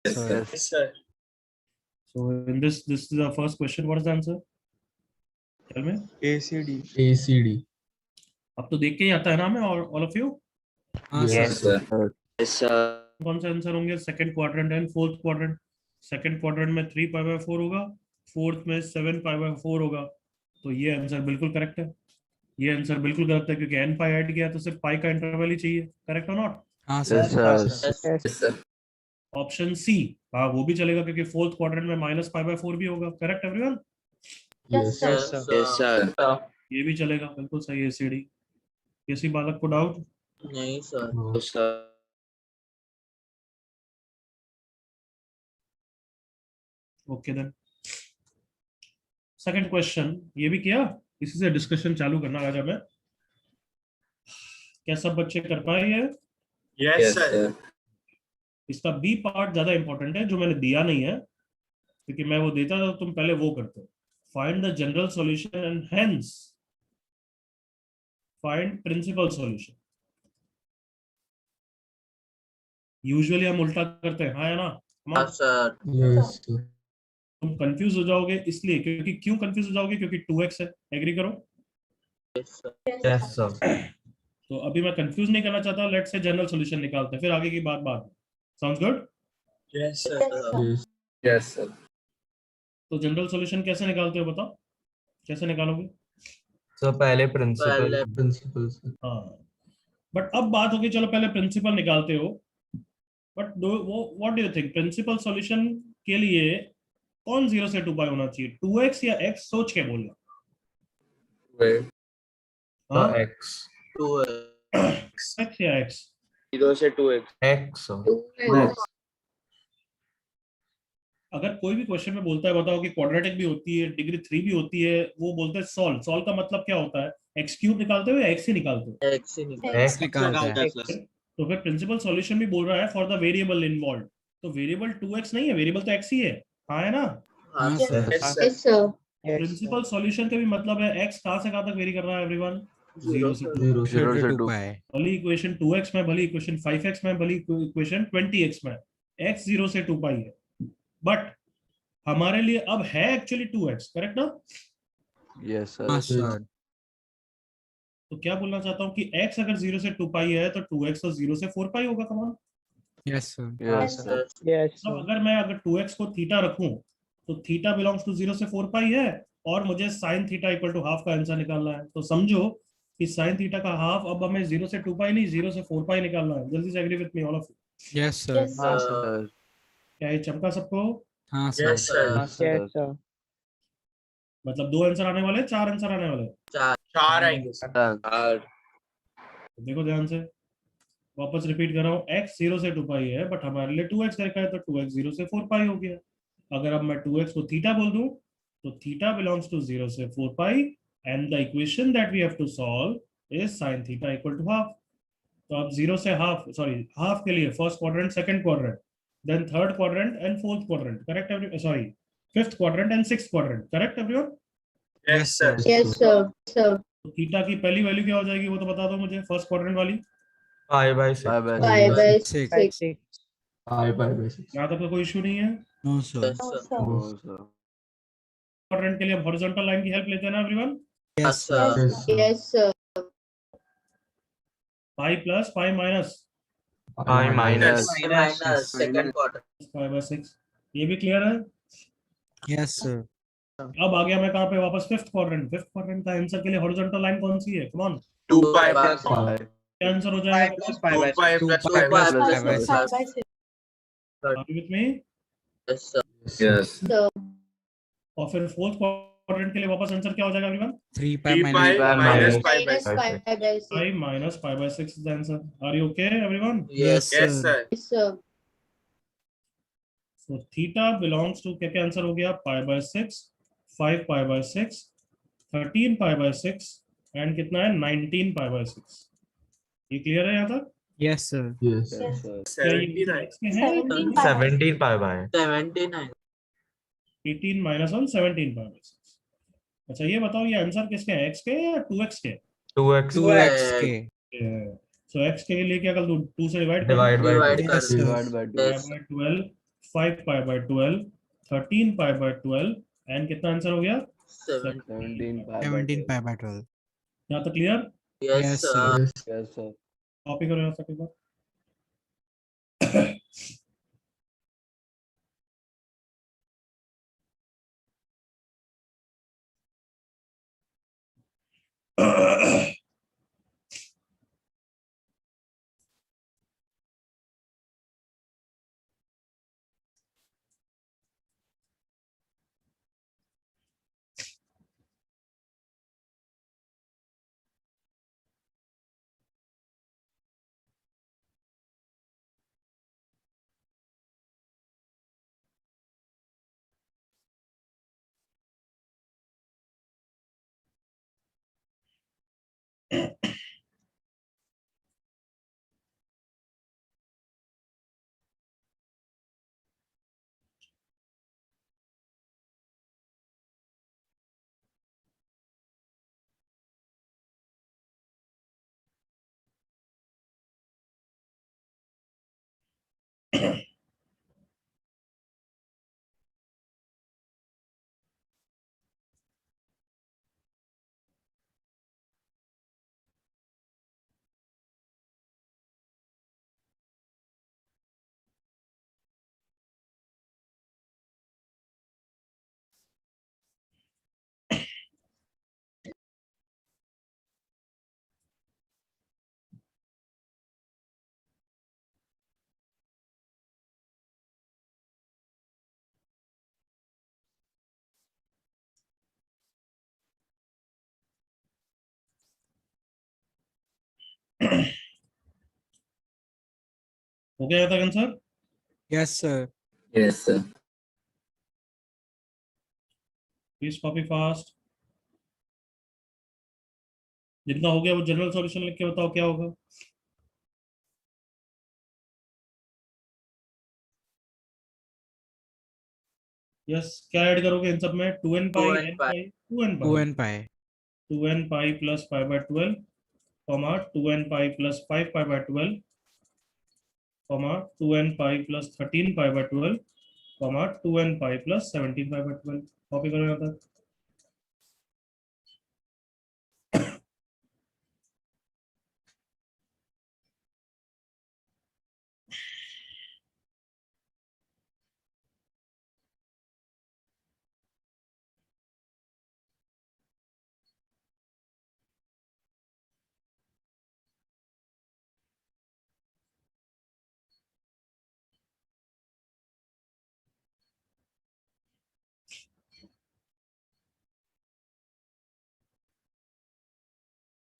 Yes, sir. Yes, sir. So in this is the first question. What is the answer? Tell me. ACD. ACD. अब तो देख के ही आता है ना हमें, all of you. Yes, sir. Yes, sir. कौन से आंसर होंगे? Second quadrant and fourth quadrant. Second quadrant में 3 पाई बाय 4 होगा, फोर्थ में 7 पाई बाय 4 होगा. तो ये आंसर बिल्कुल करेक्ट है. ये आंसर बिल्कुल गलत है क्योंकि n पाई ऐड किया तो सिर्फ पाई का इंटरवल ही चाहिए. करेक्ट और नॉट? हाँ sir. Yes, sir. Option C, हाँ वो भी चलेगा क्योंकि फोर्थ क्वाड्रेंट में माइनस पाई बाय 4 भी होगा. Correct everyone? Yes, sir. Yes, sir. ये भी चलेगा. बिल्कुल सही है. सीडी. किसी बालक को डाउट? नहीं sir. No. Yes, sir. Okay then. Second question ये भी किया, इसी से डिस्कशन चालू करना राजा में. क्या सब बच्चे कर पाए ये? Yes, sir. इसका बी पार्ट ज्यादा इंपॉर्टेंट है जो मैंने दिया नहीं है, क्योंकि मैं वो देता था तुम पहले वो करते. Find the general solution and hence find principal solution. Usually हम उल्टा करते हैं, हाँ या ना? Yes, sir. Yes, sir. तुम कंफ्यूज हो जाओगे इसलिए, क्योंकि क्यों कंफ्यूज हो जाओगे? क्योंकि 2x है. एग्री करो? Yes, sir. Yes, sir. तो अभी मैं कंफ्यूज नहीं करना चाहता. लेट से जनरल सॉल्यूशन निकालते हैं, फिर आगे की बात बाद में. Sounds good? Yes, sir. Yes. Yes, sir. तो जनरल सॉल्यूशन कैसे निकालते हो बताओ? कैसे निकालोगे? So पहले principal. पहले- Principal sir. हाँ, बट अब बात होगी, चलो पहले प्रिंसिपल निकालते हो. But what do you think principal solution के लिए कौन 0 से 2 पाई होना चाहिए? 2x या x? सोच के बोलना. Wait. So हाँ, X. 2x या x? 0 से 2x. X. sir. अगर कोई भी क्वेश्चन में बोलता है बताओ कि क्वाड्रेटिक भी होती है, डिग्री 3 भी होती है, वो बोलते हैं सॉल्व. सॉल्व का मतलब क्या होता है? x क्यूब निकालते हो या x ही निकालते हो? X से निकाल. X निकालते हैं. तो फिर प्रिंसिपल सॉल्यूशन भी बोल रहा है फॉर द वेरिएबल इन्वॉल्व. तो वेरिएबल 2x नहीं है, वेरिएबल तो x ही है. हाँ है ना? हाँ, sir. Yes, Yes, sir. Principal solution का भी मतलब है x कहां से कहां तक वेरी कर रहा है एवरीवन? 0 से 2. 0 से 2 पाई. भली इक्वेशन 2x में, भली इक्वेशन 5x में, भली इक्वेशन 20x में, x 0 से 2 पाई है. बट हमारे लिए अब है एक्चुअली 2x. करेक्ट ना? Yes, sir. हाँ सर. तो क्या बोलना चाहता हूँ कि x अगर 0 से 2 पाई है तो 2x तो 0 से 4 पाई होगा. कमान. Yes, sir. Yes, sir. तो अगर मैं अगर 2x को थीटा रखूं तो थीटा बिलोंग्स टू 0 से 4 पाई है, और मुझे sine theta equal to half का आंसर निकालना है. तो समझो कि साइन थीटा का हाफ अब हमें 0 से 2 पाई नहीं, 0 से 4 पाई निकालना है. जल्दी से agree with me all of you. Yes, sir. हाँ, sir. क्या ये चमका सबको? हाँ sir. Yes, sir. Yes, sir. मतलब 2 आंसर आने वाले, 4 आंसर आने वाले. चार आएंगे sir. देखो ध्यान से, वापस रिपीट कर रहा हूँ. x 0 से 2 पाई है, बट हमारे लिए 2x रखा है, तो 2x 0 से 4 पाई हो गया. अगर अब मैं 2x को थीटा बोल दूं तो थीटा बिलोंग्स टू 0 से 4 pi, and the equation that we have to solve is sin theta equal to half. तो अब 0 से हाफ, सॉरी हाफ के लिए first quadrant, second quadrant, then third quadrant and fourth quadrant. Correct every, sorry fifth quadrant and sixth quadrant. Correct everyone? Yes, sir. Yes, sir. Sir. तो theta की पहली value क्या हो जाएगी वो तो बता दो मुझे, फर्स्ट क्वाड्रेंट वाली. Pi by 6. 5 by 6. Pi by 6. यहाँ तक तो कोई इशू नहीं है. No, sir. Yes, sir. Quadrant के लिए अब हॉरिजॉन्टल लाइन की हेल्प लेते हैं ना everyone. Yes, sir. Yes, sir. Yes, sir. Pi plus pi minus Pi minus. Minus second quarter. Pi by 6. ये भी क्लियर है? Yes, sir. अब आ गया मैं कहाँ पे वापस? Fifth quadrant. फिफ्थ क्वाड्रेंट का आंसर के लिए हॉरिजॉन्टल लाइन कौन सी है? Come on. 2 pi plus Pi. क्या आंसर हो जाएगा? 2 pi plus 2 pi 2 pi plus plus 5 by 6. 5 by 6. Are you with me? Yes, sir. Yes. Sir. और फिर फोर्थ क्वाड्रेंट के लिए वापस आंसर क्या हो जाएगा everyone? 3 3 pi pi minus minus 5 by 6. Minus 5 by 6. 5 minus 5 by 6 is the answer. Are you okay everyone? Yes, Yes, sir. Yes, sir. So theta belongs to, क्या क्या आंसर हो गया? pi by 6, 5 pi by 6, 13 pi by 6 and कितना है? 19 pi by 6. ये clear है यहाँ तक? Yes, sir. Yes. Yes. क्या ये 79. x के हैं? 17 pi. 17 pi by. 79. 18 minus 1 17 pi by 6. अच्छा ये बताओ ये आंसर किसके हैं? x के या 2x के? 2x. 2x के. सो x के लिए क्या कर दूं? 2 से डिवाइड कर Divide by Divide 2. कर Yes, sir. Yes. by 12. 5 pi by 12, 13 pi by 12 and कितना आंसर हो गया? 17 17 pi by 12. यहाँ तक clear? yes Yes, sir sir. Copy करो यहाँ तक एक बार. हो गया था answer? Yes, sir. yes sir please copy fast. जितना हो गया वो जनरल सॉल्यूशन लिख के बताओ क्या होगा. यस क्या ऐड करोगे इन सब में? 2n pi 2n n pi. pi 2n pi 2n pi. 2n pi plus pi by 12 comma 2n pi plus 5 pi by 12 comma 2n pi plus 13 pi by 12 comma 2n pi plus 17 pi by 12. Copy करो यहाँ तक.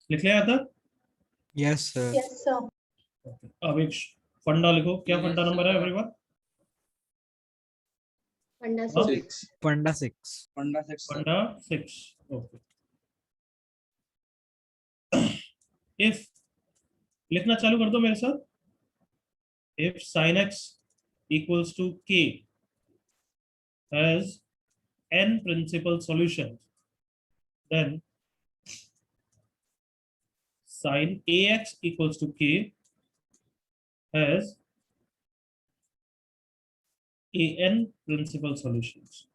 लिख लिया था? Yes, sir. Yes, sir. अब एक फंडा लिखो. क्या Yes, फंडा नंबर है sir. एवरीवन? Funda हाँ? 6. Funda 6. फंडा 6. ओके. इफ लिखना चालू कर दो मेरे साथ. If sin x equals to k has n principal solutions, then sin ax equals to k has an principal solutions.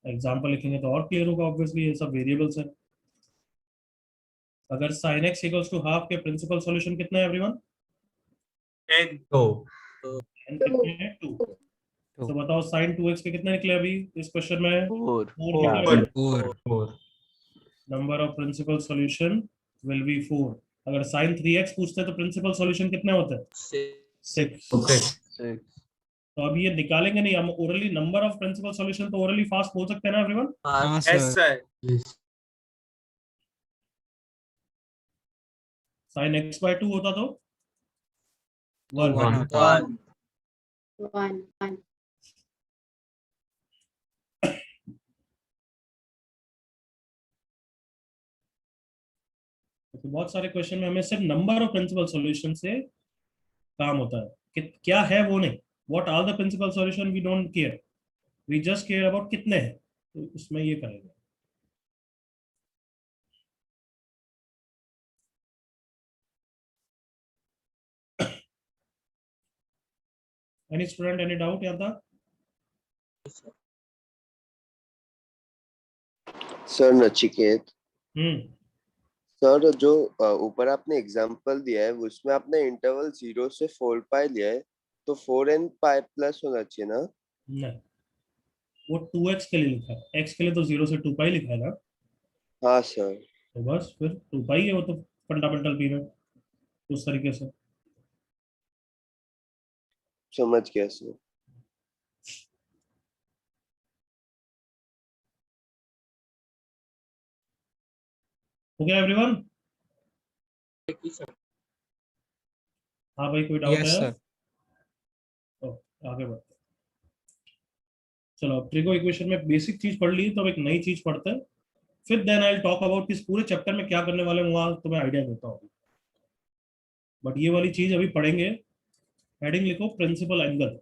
Example लिखेंगे तो और क्लियर होगा. ऑब्वियसली ये सब वेरिएबल्स हैं. अगर sin x equals to half के प्रिंसिपल सॉल्यूशन कितना है एवरीवन? N. Oh. n कितने हैं? 2. तो बताओ sin 2x के कितने निकले अभी इस क्वेश्चन में? 4. 4. 4. Number of principal solution will be 4. अगर sin 3x पूछते तो प्रिंसिपल सॉल्यूशन कितने होते हैं? 6. Okay. तो अब ये निकालेंगे नहीं हम orally. Number of principal solution तो ओरली फास्ट बोल सकते हैं ना एवरीवन? हाँ, yes sir. sir sin x by 2 होता तो 1. 1 होता. 1 1. तो बहुत सारे क्वेश्चन में हमें सिर्फ नंबर ऑफ प्रिंसिपल सॉल्यूशन से काम होता है कि क्या है वो नहीं. What are the principal solution we don't care. We just care about कितने हैं. तो उसमें ये करेंगे। एनी स्टूडेंट एनी डाउट यहाँ तक? सर नचिकेत, हम्म सर जो ऊपर आपने एग्जांपल दिया है उसमें आपने इंटरवल 0 से 4 पाई लिया है, तो 4n पाई प्लस होना चाहिए ना? नहीं, वो 2x के लिए लिखा है, x के लिए तो 0 से 2 पाई लिखा है ना, हाँ सर। तो बस फिर 2 पाई है वो तो, फंडामेंटल पीरियड उस तरीके से। समझ गया सर। हो गया एवरीवन? हाँ भाई, कोई डाउट यस है? सर। तो आगे बढ़ते हैं। चलो, अब ट्रिगो इक्वेशन में बेसिक चीज पढ़ ली, तो अब एक नई चीज पढ़ते हैं, फिर देन आई टॉक अबाउट इस पूरे चैप्टर में क्या करने वाले हैं वहां तुम्हें आइडिया देता हूँ। बट ये वाली चीज अभी पढ़ेंगे। हेडिंग लिखो, principal angle.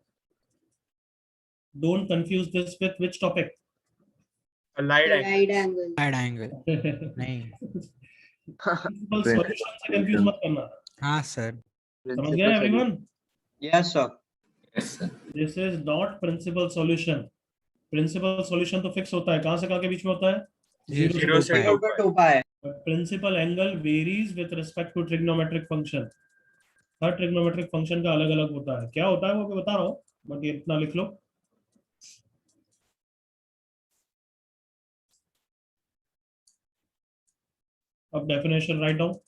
Don't confuse this with which topic? Allied Right angles. angle. Allied angle. नहीं। प्रिंसिपल सॉल्यूशन से कंफ्यूज मत करना। हाँ सर। समझ गए everyone? Yes sir. Yes, sir. This is not principal solution. Principal solution तो फिक्स होता है, कहां से कहां के बीच में होता है? 0 से 2 pi. Principal angle varies with respect to trigonometric function. हर ट्रिग्नोमेट्रिक फंक्शन का अलग अलग होता है, क्या होता है वो मैं बता रहा हूँ, बट ये इतना लिख लो। अब डेफिनेशन राइट डाउन।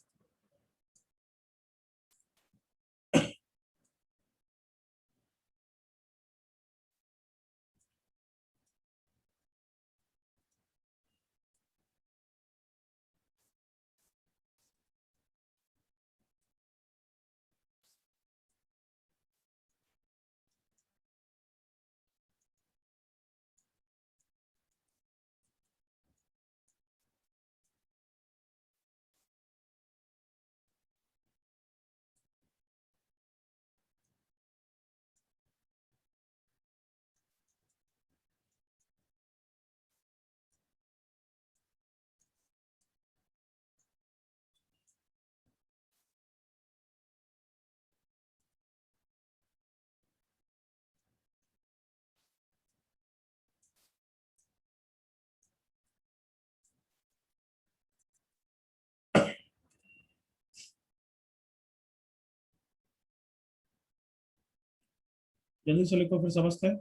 जल्दी से लिखो, फिर समझते हैं।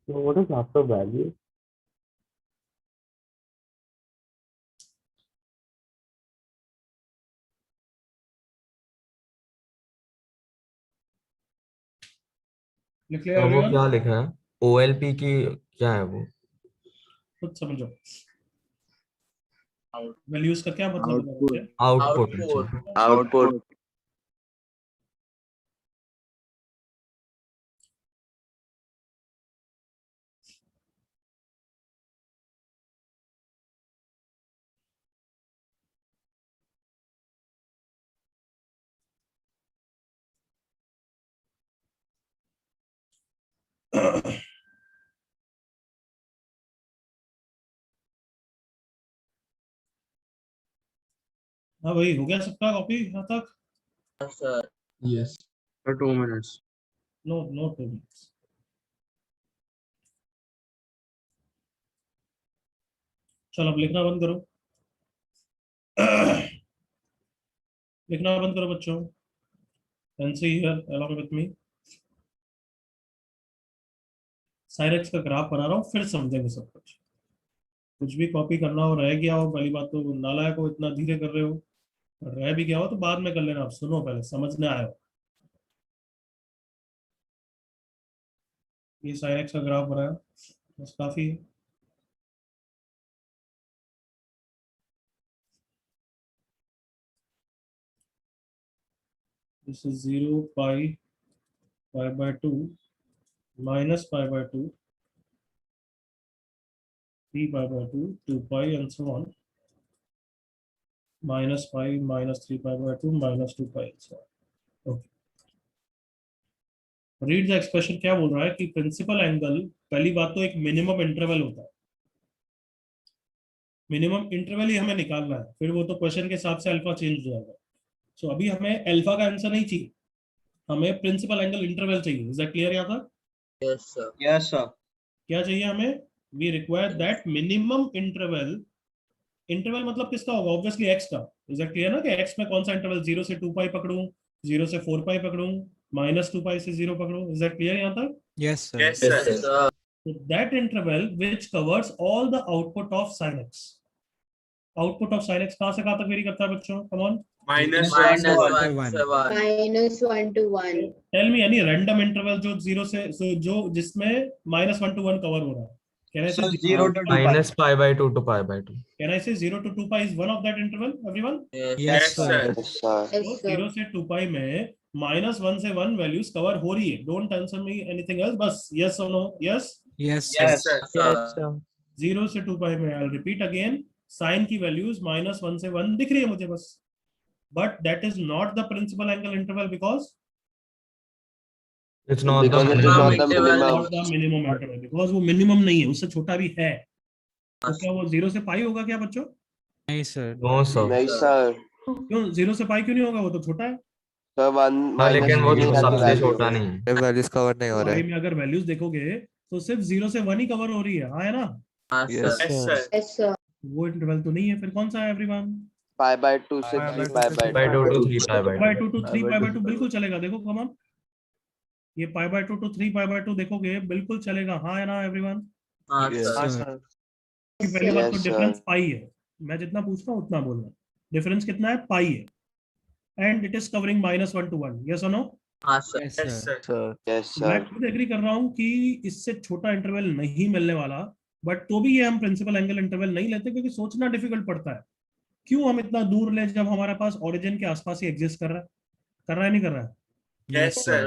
So what is after value? लिख लिया तो वो एवरीवन? क्या लिखा है OLP की, क्या है वो? खुद समझो। वैल्यूज का क्या मतलब है बच्चे? आउटपुट। अच्छा। आउटपुट। हाँ भाई, हो गया सबका कॉपी यहाँ तक? Yes. For 2 minutes. No no 2 minutes. चलो अब लिखना बंद करो। लिखना बंद करो बच्चों। Fancy here along with me। साइरेक्स का ग्राफ बना रहा हूँ, फिर समझेंगे सब कुछ। कुछ भी कॉपी करना हो, रह गया हो, पहली बात तो नालायक हो, इतना धीरे कर रहे हो। रह भी गया हो तो बाद में कर लेना, आप सुनो पहले, समझने आए हो। ये साइरेक्स का ग्राफ बनाया, बस काफी है। this is 0 pi by 2 minus pi by 2 3 pi by 2 2 pi and so on minus pi minus 3 pi by 2 minus 2 pi and so on. Okay. Read the expression. क्या बोल रहा है कि प्रिंसिपल एंगल, पहली बात तो एक मिनिमम इंटरवल होता है, मिनिमम इंटरवल ही हमें निकालना है, फिर वो तो क्वेश्चन के हिसाब से अल्फा चेंज हो जाएगा. सो अभी हमें अल्फा का आंसर नहीं चाहिए, हमें प्रिंसिपल एंगल इंटरवल चाहिए. Is that clear? यहाँ तक Yes, sir. Yes, sir. क्या चाहिए हमें? We require that minimum interval. Interval मतलब किसका होगा? ऑब्वियसली एक्स का. इज दैट क्लियर ना कि एक्स में कौन सा इंटरवल? 0 से 2 पाई पकड़ूं, 0 से 4 पाई पकड़ूं, -2 पाई से 0 पकड़ूं. इज दैट क्लियर यहाँ तक? Yes, sir. Yes, sir. So that interval which covers all the output of sin x. Output of sin x कहाँ से कहाँ तक वेरी करता है बच्चों? Come on. Minus Minus 1 one to to 1. -1 to 1. Tell me any random interval जो 0 से जो जिसमें -1 to 1 cover हो रहा है. Can I say So 0 to 2 pi. minus pi by 2 to pi by 2. Can I say 0 to 2 pi is one of that interval? Everyone? Yes, Yes, sir. Yes, sir. Yes, So sir. 0 से 2 pi में -1 से 1 values cover हो रही है. Don't answer me anything else. बस yes or no? Yes. Yes, Yes, sir. sir. 0 से 2 pi में I'll repeat again. Sin की वैल्यूज -1 से 1 दिख रही है मुझे बस. But that is not the principal angle interval because It's not Because the it is minimum. not the minimum. not the minimum interval. Because वो minimum नहीं है, उससे छोटा भी है. तो क्या वो 0 से पाई होगा क्या बच्चों? नहीं sir. No, sir. नहीं सर. क्यों 0 से पाई क्यों नहीं होगा? वो तो छोटा है. सर 1 हाँ, लेकिन वो नहीं तो है सबसे value. छोटा नहीं है. वैल्यूज कवर नहीं हो रहा पाई है. में अगर वैल्यूज देखोगे तो सिर्फ 0 से 1 ही कवर हो रही है. हाँ है ना? Yes, Yes, sir. Yes, sir. वो इंटरवल तो नहीं है. फिर कौन सा है एवरीवन? pi by 2 से Pi by 3 pi by By 2 to 2. 3 pi by 2. Pi 2 to 3 pi by 2 बिल्कुल चलेगा. देखो कम ऑन, ये पाई बाय 2 to 3 पाई बाय 2 देखोगे बिल्कुल चलेगा. हाँ है ना एवरीवन? Yes, sir. sir. पहली बात तो Yes, sir. डिफरेंस पाई है. मैं जितना पूछ रहा हूँ उतना बोलना. डिफरेंस कितना है? पाई है. And it is covering -1 to 1. Yes और no? Sir. Yes, Yes, sir. sir. Sir. Yes, मैं sir. खुद एग्री कर रहा हूँ कि इससे छोटा इंटरवल नहीं मिलने वाला, बट तो भी ये हम प्रिंसिपल एंगल इंटरवल नहीं लेते क्योंकि सोचना डिफिकल्ट पड़ता है. क्यों हम इतना दूर ले जब हमारे पास ओरिजिन के आसपास ही एग्जिस्ट कर रहा है नहीं कर रहा है? Yes, sir.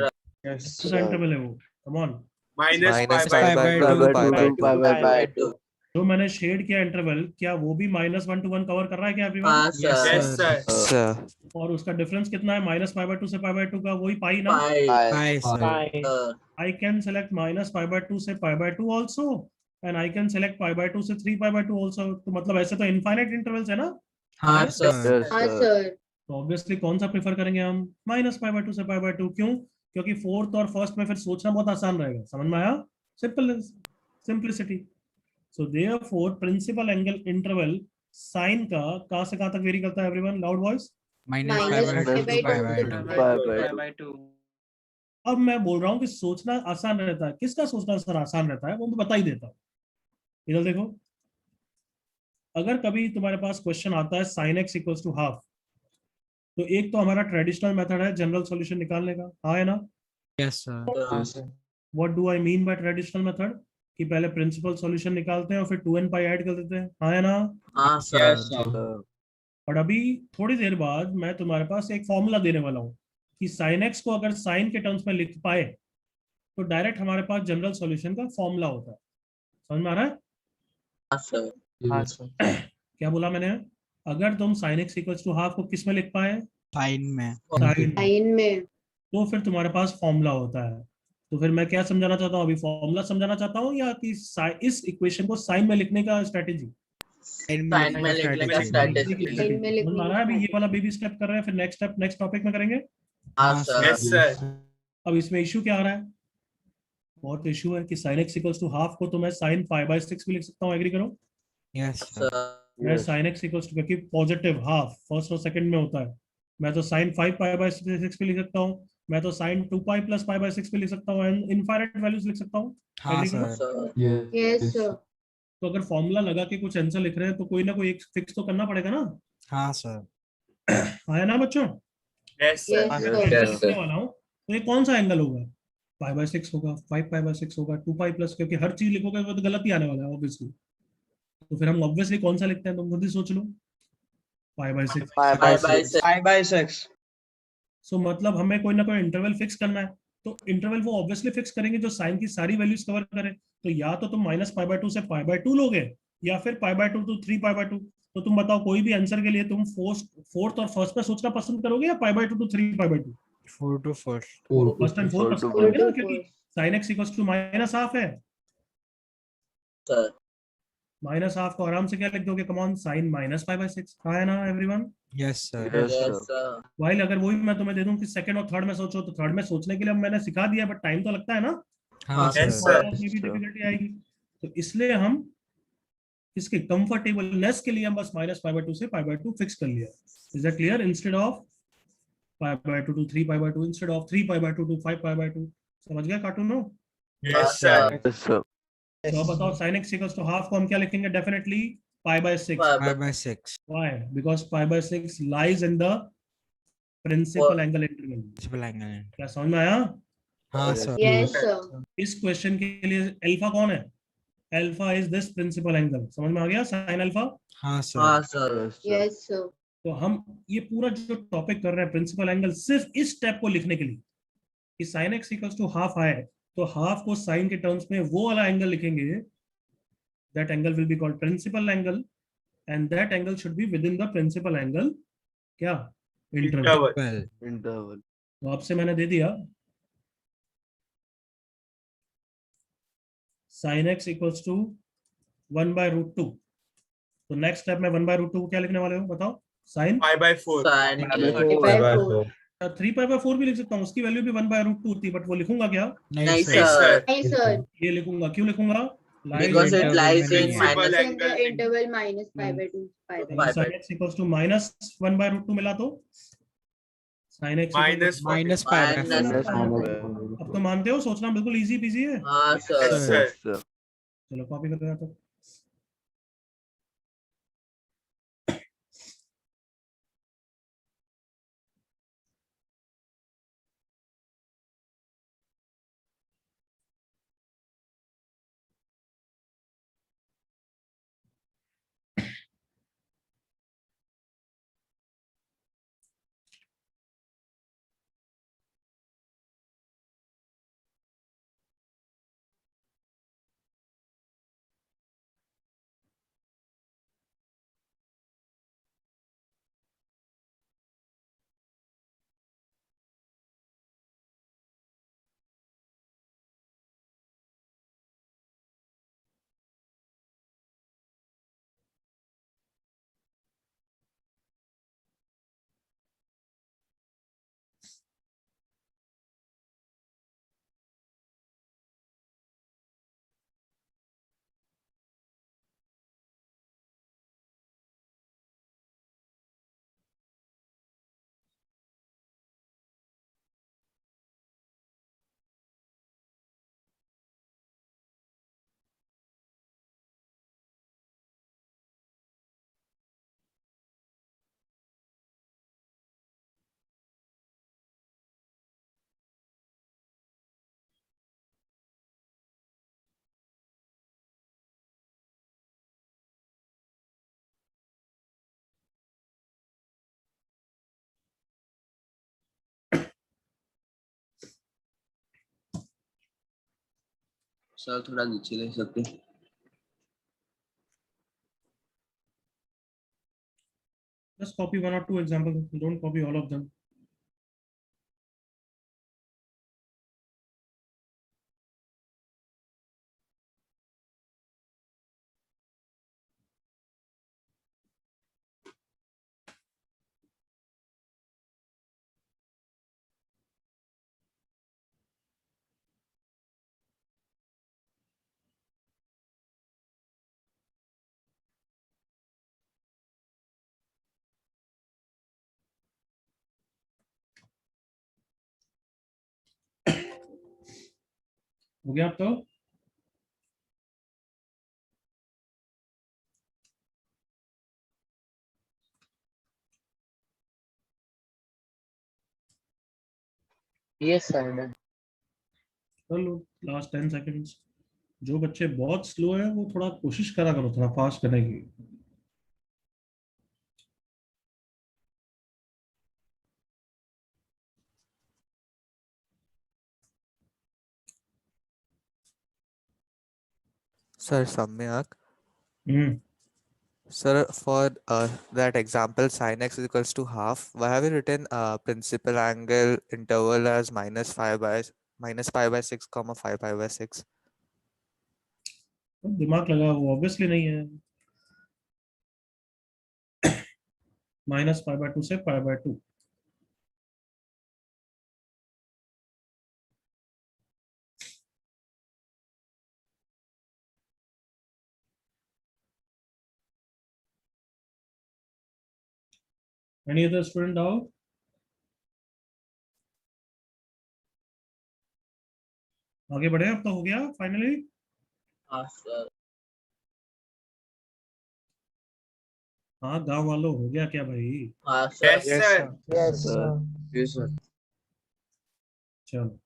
Yes. कौन सा इंटरवल है वो? Come on. Minus Minus pi pi by by 2 2 pi by 2 pi by 2. जो मैंने शेड किया इंटरवल, क्या वो भी -1 to 1 कवर कर रहा है क्या everyone? Yes, Yes, sir. sir. Sir. और उसका डिफरेंस कितना है? -pi by 2 से pi by 2 का वही पाई ना? Pi. Pi. Pi, sir. Sir. I can select -pi by 2 से pi by 2 also, and I can select pi by 2 से 3 pi by 2 also. तो मतलब ऐसे तो इनफाइनाइट इंटरवल्स है ना? हाँ, sir. sir. हाँ, sir. तो ऑब्वियसली कौन सा प्रेफर करेंगे हम? -pi by 2 से pi by 2. क्यों? क्योंकि फोर्थ और फर्स्ट में फिर सोचना बहुत आसान रहेगा. समझ में आया? Simplicity. So therefore principal angle interval sine का कहां से कहां तक वेरी करता है everyone? Loud voice. Minus Minus pi by 2 pi by to pi 2 by to 2. pi by 2. अब मैं बोल रहा हूँ कि सोचना आसान रहता है. किसका सोचना सर आसान रहता है? वो मैं बता ही देता हूँ. इधर देखो, अगर कभी तुम्हारे पास क्वेश्चन आता है sin x equals to half, तो एक तो हमारा ट्रेडिशनल मेथड है जनरल सॉल्यूशन निकालने का. हाँ है ना? Yes, sir. What do I mean by traditional method? कि पहले प्रिंसिपल सॉल्यूशन निकालते हैं और फिर 2n पाई ऐड कर देते हैं. हाँ है ना? Sir. Yes, sir. और अभी थोड़ी देर बाद मैं तुम्हारे पास एक फॉर्मूला देने वाला हूँ कि sin x को अगर साइन के टर्म्स में लिख पाए तो डायरेक्ट हमारे पास जनरल सॉल्यूशन का फॉर्मूला होता है. समझ में आ रहा है? Sir. हाँ, sir. क्या बोला मैंने? अगर तुम sin x equals to half को किस में लिख पाए? Fine में. साइन. Sin में. तो फिर तुम्हारे पास फॉर्मूला होता है. तो फिर मैं क्या समझाना चाहता हूँ? अभी फॉर्मूला समझाना चाहता हूँ या कि इस इक्वेशन को साइन में लिखने का स्ट्रेटेजी? Sin Sin में लिखने का strategy. Sin में लिखने समझ में आ रहा है? अभी ये वाला बेबी स्टेप कर रहे हैं, फिर नेक्स्ट स्टेप नेक्स्ट टॉपिक में करेंगे. Sir. Yes, sir. अब इसमें इशू क्या आ रहा है? बहुत इशू है कि sin x equals to half को तो मैं sin pi by 6 भी लिख सकता हूँ. एग्री करो? Yes, sir. Sir. मैं sin x इक्वल्स टू, क्योंकि पॉजिटिव हाफ फर्स्ट और सेकंड में होता है, मैं तो sin 5 pi by 6 भी लिख सकता हूँ. मैं तो sin 2 pi plus pi by 6 भी लिख सकता हूँ. एंड इनफाइनाइट वैल्यूज लिख सकता हूँ. हाँ, Agree करो? sir. Sir. Yes, sir. तो अगर फॉर्मूला लगा के कुछ आंसर लिख रहे हैं तो कोई ना कोई एक फिक्स तो करना पड़ेगा ना. हाँ, sir. है ना बच्चों? Yes, sir. Yes, मैं sir. लिखने वाला हूँ तो ये कौन सा एंगल होगा? pi by 6 होगा, 5 pi by 6 होगा, 2 pi प्लस, क्योंकि हर चीज लिखोगे वो तो गलत ही आने वाला है ऑब्वियसली. तो फिर हम ऑब्वियसली कौन सा लिखते हैं? तुम खुद ही सोच लो. pi by 6. Pi Pi by by 6. 6. Pi by 6. सो मतलब हमें कोई ना कोई इंटरवल फिक्स करना है, तो इंटरवल वो ऑब्वियसली फिक्स करेंगे जो साइन की सारी वैल्यूज कवर करे। तो या तो तुम -π/2 से π/2 लोगे, या फिर π/2 to 3π/2। तो तुम बताओ कोई भी आंसर के लिए तुम फोर्थ और फर्स्ट पे सोचना पसंद करोगे या π/2 to 3π/2? 4 to 4. First and fourth 4 पसंद to करोगे ना, 4 to क्योंकि 4. sin x इक्वल्स टू -½ है। सर -½ को आराम से क्या लिख दोगे, कम ऑन, sin -π/6 है ना everyone? Yes, sir. Yes, yes sir. Sir while अगर वही मैं तुम्हें दे दूं कि सेकंड और थर्ड में सोचो, तो थर्ड में सोचने के लिए मैंने सिखा दिया, बट टाइम तो लगता है ना, हाँ, Yes, sir. sir. में भी डिफिकल्टी आएगी। तो इसलिए हम इसके कंफर्टेबलनेस के लिए हम बस -π/2 से π/2 फिक्स कर लिया। Is that clear? Instead of π/2 to 3π/2, instead of 3π/2 to 5π/2। समझ गया कार्टूनो? Yes sir Yes, sir. तो अब बताओ sin x equals to half को हम क्या लिखेंगे? Definitely π/6। 5/6. Why? Because π/6 lies in the principal angle interval। Principal angle. क्या समझ में आया? हाँ, Yes. sir. Yes, sir. इस क्वेश्चन के लिए अल्फा कौन है? Alpha is this principle angle. समझ में आ गया? sin alpha. हाँ, sir. हाँ sir Yes, sir. Yes, sir. तो हम ये पूरा जो टॉपिक कर रहे हैं प्रिंसिपल एंगल, सिर्फ इस स्टेप को लिखने के लिए कि sin x equals to half आए, तो हाफ को साइन के टर्म्स में वो वाला एंगल लिखेंगे, that angle will be called principal angle, and that angle should be within the principal angle क्या? इंटरवल। Interval Well, Interval. तो आपसे मैंने दे दिया sin x इक्वल्स टू 1/√2। तो नेक्स्ट स्टेप में 1/√2 को क्या लिखने वाले हो बताओ? sin 5/4 5 by 4. 3π/4 भी लिख सकता हूँ, उसकी वैल्यू भी 1/√2 होती है, बट वो लिखूंगा क्या? नहीं, नहीं sir. Sir Hey, sir. ये लिखूंगा। क्यों लिखूंगा? Because it interval lies में in नहीं है. principal It's in the angle interval -π/2, π/2. sin x equals to -1/√2 मिला, तो sin x minus Minus minus 5/4. अब तो मानते हो, सोचना बिल्कुल इजी पीजी है। हाँ sir Yes, sir Yes, sir. चलो कॉपी कर देना तो। सर थोड़ा नीचे ले सकते हैं? Just copy 1 or 2 examples. Don't copy all of them. हो गया आप तो? यस सर चलो लास्ट 10 सेकंड्स। जो बच्चे बहुत स्लो है वो थोड़ा कोशिश करा करो थोड़ा फास्ट करने की। Sir, Samyak. Hmm Sir, for that example, sin x is equals to half. Why have you written principal angle interval as minus pi by 6 comma 5 pi by 6? दिमाग लगा, वो ऑब्वियसली नहीं है। -π/2 से π/2। Any other student doubt? आगे बढ़े, अब तो हो गया फाइनली। हाँ सर। हाँ गांव वालों, हो गया क्या भाई? हाँ sir. Yes, sir. Yes, sir. चलो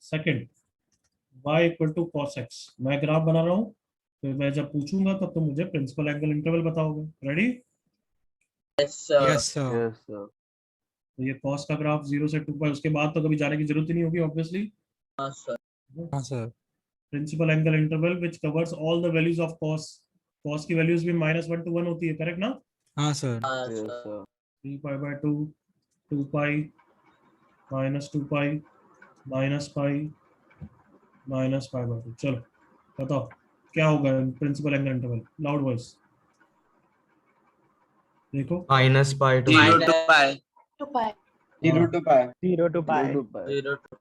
second, y equal to cos x। मैं ग्राफ बना रहा हूँ, तो मैं जब पूछूंगा तब तो मुझे प्रिंसिपल एंगल इंटरवल बताओगे। Ready? Yes sir. Yes, sir. Yes, sir. तो ये cos का ग्राफ 0 से 2 उसके बाद तो कभी जाने की जरूरत ही नहीं होगी ऑब्वियसली। हाँ सर। हाँ sir. Principal angle interval which covers all the values of cos। cos की वैल्यूज भी -1 to 1 होती है, करेक्ट ना? हाँ sir. हाँ Yes, सर। sir. 3π/2, 2π, -2π, -π, -π/2। चलो बताओ क्या होगा principal angle interval, loud voice. देखो minus pi to 0 to pi। 2 pi. 0 to pi। 0 to pi. 0 to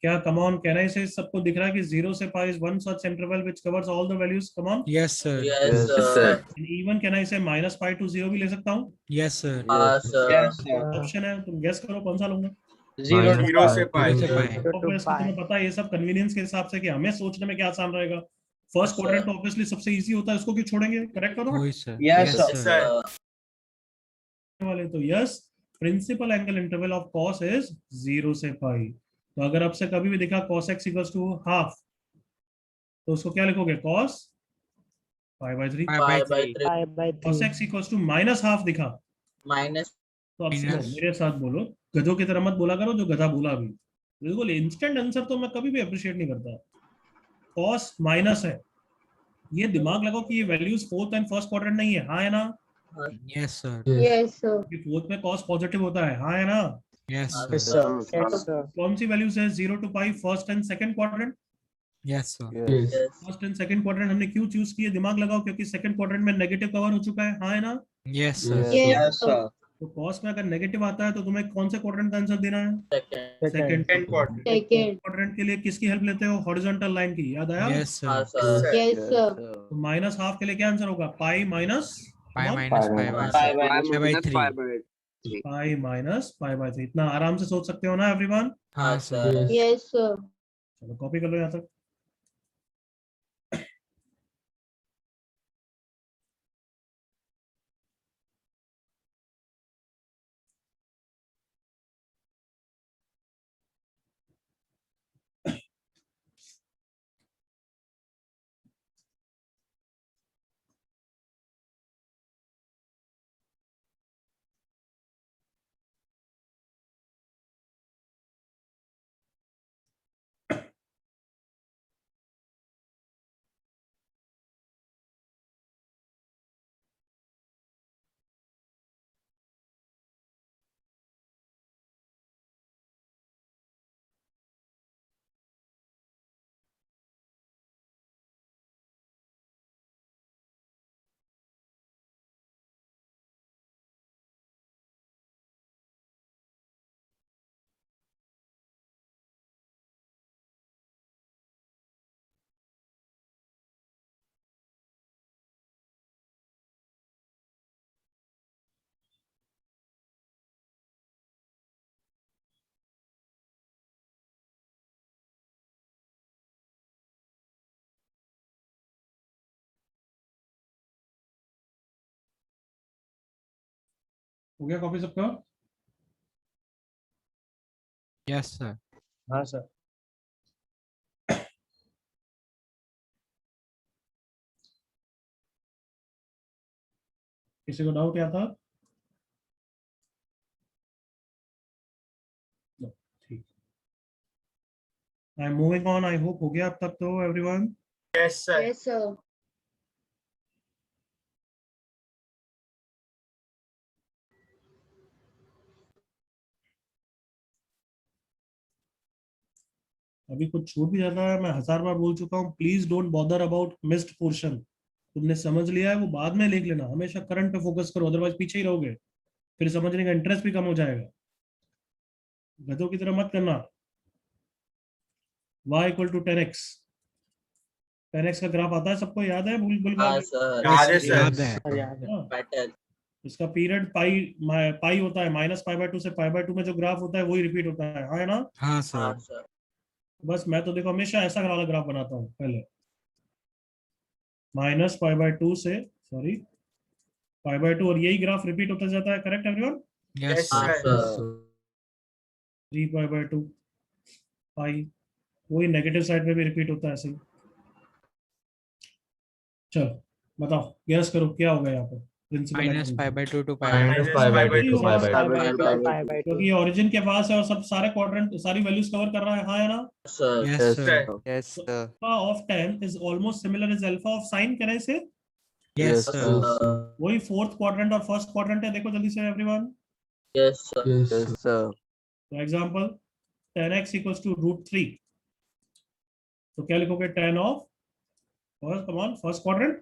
क्या कम ऑन कहना है, इसे सबको दिख रहा है कि 0 से pi is one such interval which covers all the values। Come on. Yes, sir. yes Yes, sir। Even कहना है, इसे -π to 0 भी ले सकता हूँ। Yes, sir. हाँ Yes, सर। ऑप्शन है, तुम गेस करो कौन सा लूंगा। minus pi Zero से pi. ऑब्वियसली तुम्हें पता है ये सब कन्वीनियंस के हिसाब से कि हमें सोचने में क्या आसान रहेगा। फर्स्ट क्वाड्रेंट तो ऑब्वियसली सबसे इजी होता है, इसको क्यों छोड़ेंगे? करेक्ट करो वही sir. Yes, Yes, sir. वाले। तो yes, principal angle interval of cos is 0 से pi। तो अगर आपसे कभी भी दिखा cos x equals to half, तो उसको क्या लिखोगे? cos π/3। Pi pi by by 3। cos x equals to minus half दिखा, माइनस। तो अब सुनो, Minus. मेरे साथ बोलो, गधों की तरह मत बोला करो जो गधा बोला अभी। बिल्कुल इंस्टेंट आंसर तो मैं कभी भी अप्रिशिएट नहीं करता। cos माइनस है, ये दिमाग लगाओ कि ये values fourth and first quadrant नहीं है, हाँ है ना? Yes, sir. Yes, sir. कि फोर्थ में cos पॉजिटिव होता है, हाँ है ना? Yes, हाँ sir. सर। कौन सी वैल्यूज है 0 to pi first and second quadrant? Yes, sir. Yes. First and second quadrant हमने क्यों चूज किए? दिमाग लगाओ, क्योंकि सेकंड क्वाड्रेंट में नेगेटिव कवर हो चुका है, हाँ है ना? Yes, sir. Yes, sir. तो cos में अगर नेगेटिव आता है तो तुम्हें कौन से क्वाड्रेंट का आंसर देना है? Second. Second quadrant. Second. Quadrant के लिए किसकी हेल्प लेते हो? हॉरिजॉन्टल लाइन की, याद आया? Yes, हाँ sir. सर। Yes, sir. तो माइनस हाफ के लिए क्या आंसर होगा? Pi minus Pi minus pi by Pi pi by 3. Pi minus pi bye 3। इतना आराम से सोच सकते हो ना एवरीवन? हाँ sir. Yes, sir. चलो कॉपी कर लो यहाँ तक। हो गया कॉपी सबका? Yes, sir. हाँ सर। किसी को डाउट या था? I am moving on, I hope हो गया अब तक तो everyone. Yes, sir. Yes, sir. अभी कुछ छूट भी जाता है, मैं 1000 बार बोल चुका हूँ, please don't bother about missed portion. तुमने समझ लिया है वो बाद में लिख लेना, हमेशा करंट पे फोकस करो, अदरवाइज पीछे ही रहोगे, फिर समझने का इंटरेस्ट भी कम हो जाएगा। गधों की तरह मत करना। y equal to 10x, 10x का ग्राफ आता है, सबको याद है? भूल भूल हाँ गए? सर, याद है, sir. याद है। हाँ, बेटर। इसका पीरियड पाई होता है, -π/2 से π/2 में जो ग्राफ होता है वही रिपीट होता है, हाँ है ना? हाँ हाँ सर। सर, बस मैं तो देखो हमेशा ऐसा वाला ग्राफ बनाता हूँ, पहले -π/2 से, सॉरी, π/2, और यही ग्राफ रिपीट होता जाता है। Correct everyone? यस Yes, हाँ सर। सर, 3π/2 पाई, वही नेगेटिव साइड पे भी रिपीट होता है ऐसे ही। चलो बताओ, गैस करो क्या होगा यहाँ पर प्रिंसिपल -π/2 to Minus π/2. π/2 होगा, π/2. क्योंकि ये ओरिजिन के पास है और सब सारे क्वाड्रेंट सारी वैल्यूज कवर कर रहा है, हाँ है ना? Sir, Yes Yes, sir. sir. Yes, sir. Alpha of 10 is almost similar as alpha of sin, can I say? Yes sir. वही फोर्थ क्वाड्रेंट और फर्स्ट क्वाड्रेंट है, देखो जल्दी से everyone. Yes sir, Yes, sir. तो एग्जांपल 10x इक्वल्स टू √3, तो क्या लिखोगे? 10 ऑफ फर्स्ट क्वाड्रेंट,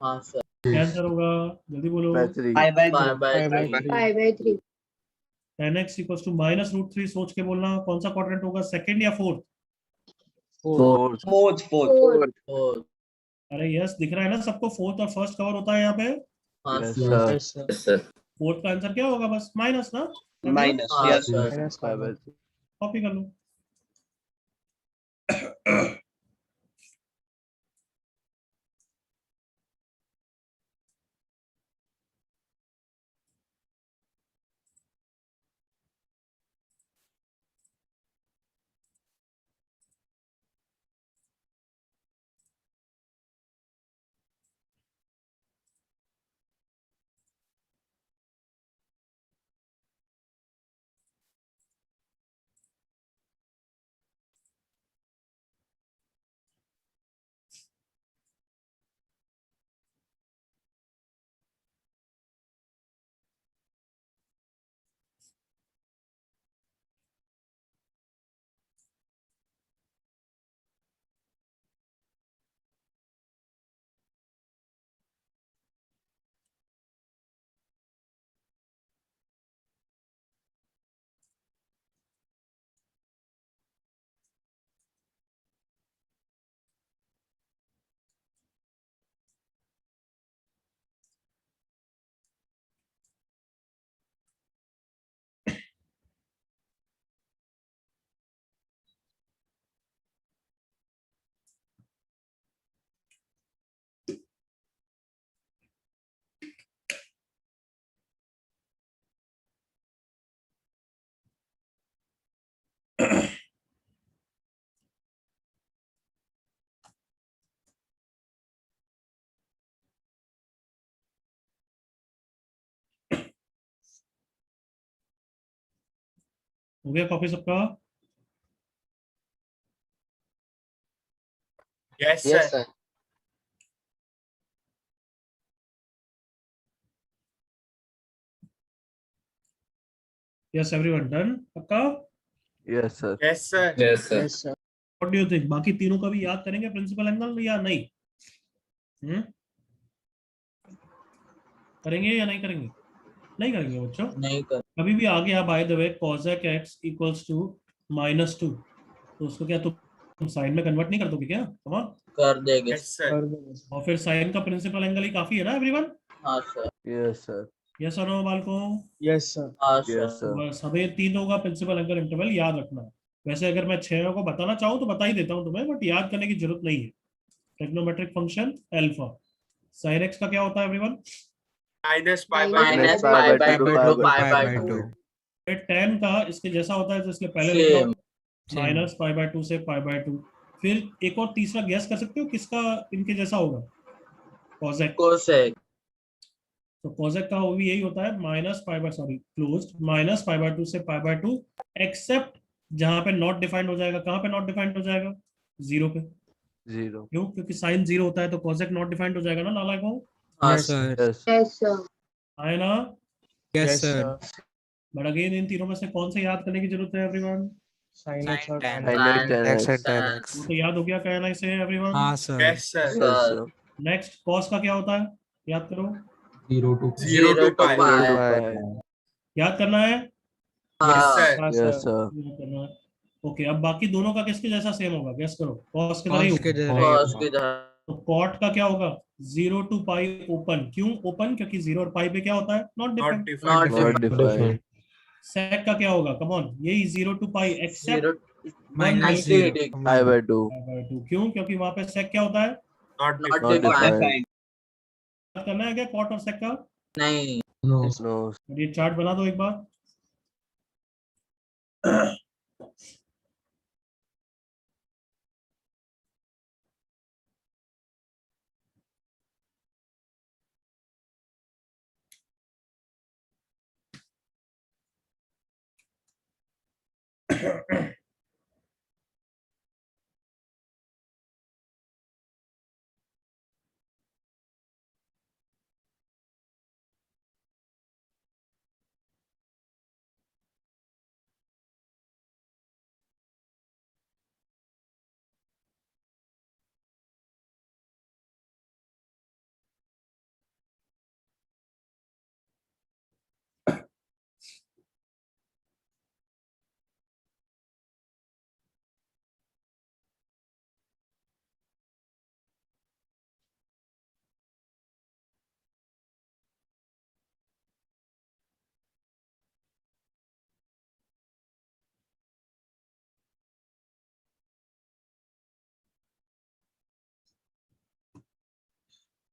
हाँ सर, क्या आंसर होगा? जल्दी बोलो। 5/3। 5/3. 10x इक्वल्स टू -√3, सोच के बोलना कौन सा क्वाड्रेंट होगा, सेकंड या फोर्थ? Fourth. 4। अरे यस, दिख रहा है ना सबको, फोर्थ और फर्स्ट कवर होता है यहाँ पे। हाँ Yes, सर, sir. फोर्थ का आंसर क्या होगा? बस माइनस ना, हाँ सर, कॉपी कर लो। हो गया कॉपी सबका? Yes, sir. Yes everyone done? पक्का? Yes, sir. Yes, sir. Yes, sir. What do you think, बाकी तीनों का भी याद करेंगे प्रिंसिपल एंगल या नहीं? करेंगे या नहीं करेंगे? नहीं करेंगे बच्चों। नहीं कर, कभी भी आ गया by the way cosec x equals to -2, तो उसको क्या तुम साइन में कन्वर्ट नहीं कर दोगे क्या? कम ऑन, कर देंगे। Yes, sir. और फिर साइन का प्रिंसिपल एंगल ही काफी है ना एवरीवन? हाँ सर, Yes, sir. यस और नो बालकों? हाँ Yes, सर, sir. बस हमें तीनों का प्रिंसिपल एंगल इंटरवल याद रखना है। वैसे अगर मैं 6 को बताना चाहूँ तो बता ही देता हूँ तुम्हें, बट याद करने की जरूरत नहीं है। Trigonometric function alpha, sin x का क्या होता है एवरीवन? Minus -π/2 π/2. फिर tan का इसके जैसा होता है, तो इसके पहले लिख सेम। लो -π/2 से π/2। फिर एक और तीसरा गैस कर सकते हो किसका इनके जैसा होगा? cosec। कोसेक। तो cosec का वो भी यही होता है, -π/2 से π/2 एक्सेप्ट जहां पे नॉट डिफाइंड हो जाएगा, कहां पे नॉट डिफाइंड हो जाएगा? जीरो पे। 0. क्यों? क्योंकि साइन जीरो होता है तो कॉसेक नॉट डिफाइंड हो जाएगा ना नालायकों। हाँ Yes, sir sir. Yes. Yes, sir. है ना? Yes, sir. But again in तीनों में से कौन से याद करने की जरूरत है एवरीवन? Sin X और Sin tan Sin X, tan X and X. tan tan X. वो तो याद हो गया, कहना इसे एवरीवन। हाँ sir. Yes, sir. Yes, sir sir. Next cos का क्या होता है? याद करो। 0 to 0 to pi. 0 to pi pi. याद करना है? Yes, हाँ sir. हाँ Yes, सर, sir. याद करना है। ओके, अब बाकी दोनों का किसके जैसा सेम होगा? गेस करो। कॉस के तरह ही Cos के होगा। जैसा ही cos होगा. की तरह तो कॉट का क्या होगा? 0 to पाई ओपन। क्यों ओपन? क्योंकि 0 और पाई पे क्या होता है? Not Not defined. defined. not Not defined defined. सेक का क्या होगा? कम ऑन, यही 0 to pi accept 0 Minus 90 0. degree Come Pi on. by 2. 2। क्यों? क्योंकि वहां पे सेक क्या होता है? Not not Not defined. defined defined. याद करना है क्या कॉट और सेक का? नहीं No. ये चार्ट बना दो एक बार।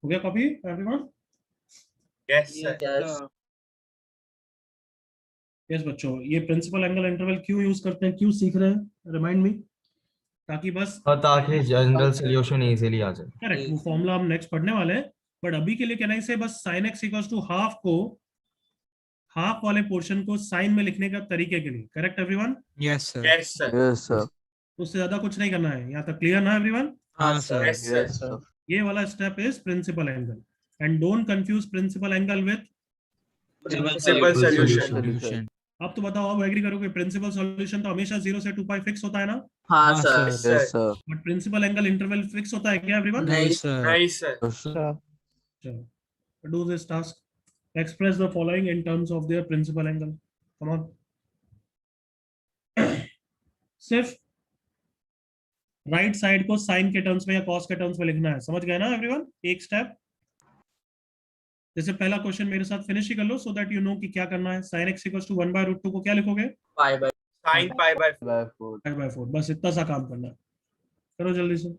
हो गया copy everyone? Yes, sir. yes yes बच्चों, ये प्रिंसिपल एंगल इंटरवल क्यों यूज करते हैं, क्यों सीख रहे हैं? Remind me. ताकि बस और ताकि जनरल सोल्यूशन इजीली आ जाए। करेक्ट, वो फॉर्मूला हम नेक्स्ट पढ़ने वाले हैं। बट अभी के लिए कहना है इसे बस sine x equals to half को, हाफ वाले पोर्शन को साइन में लिखने का तरीके के लिए। Correct everyone? Yes, sir. Yes, sir. Yes, sir. उससे ज्यादा कुछ नहीं करना है। यहाँ तक क्लियर ना एवरीवन? हाँ हाँ sir Yes, sir. Yes, sir. ये वाला step is principal angle. And don't confuse principal angle with. Principal solution. Solution. अब तो बताओ, अब एग्री करोगे प्रिंसिपल सॉल्यूशन तो हमेशा 0 से 2 पाई फिक्स होता है ना? हाँ हाँ sir Yes, sir. sir. Yes, sir. But principal angle interval fix होता है क्या एवरीवन? नहीं No sir. Nice, sir. Yes, sir. चलो, do this task. Express the following in terms of their principal angle. Come on. सिर्फ right side को sign के terms में या कॉस के टर्म्स में लिखना है। समझ गए ना एवरीवन? एक स्टेप। जैसे पहला क्वेश्चन मेरे साथ फिनिश ही कर लो सो दैट यू नो कि क्या करना है। sin x इक्वल्स टू 1/√2 को क्या लिखोगे? Pi by Sin pi by 4. By 4. 5/4। बस इतना सा काम करना है। करो जल्दी से।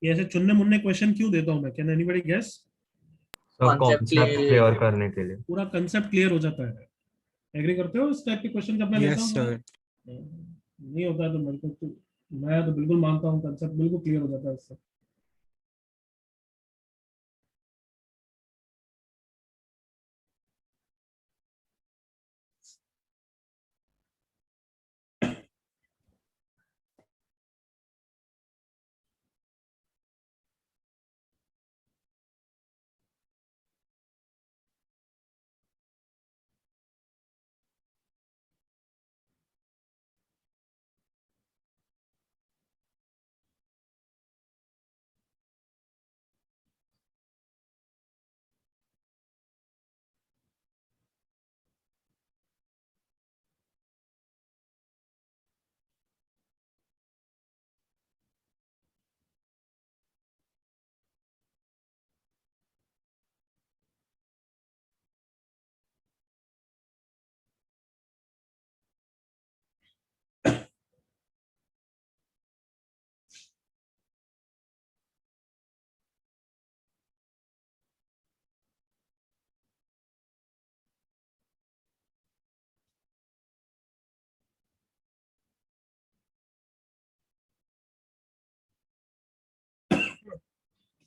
ये ऐसे चुनने मुन्ने क्वेश्चन क्यों देता हूं मैं? Can anybody guess? सब Concept कॉन्सेप्ट clear. क्लियर करने के लिए। पूरा कंसेप्ट क्लियर हो जाता है। एग्री करते हो इस टाइप के क्वेश्चन जब मैं लेता Yes हूं? sir. नहीं होता है तो मेरे को तो, मैं तो बिल्कुल मानता हूँ कंसेप्ट बिल्कुल क्लियर हो जाता है इससे।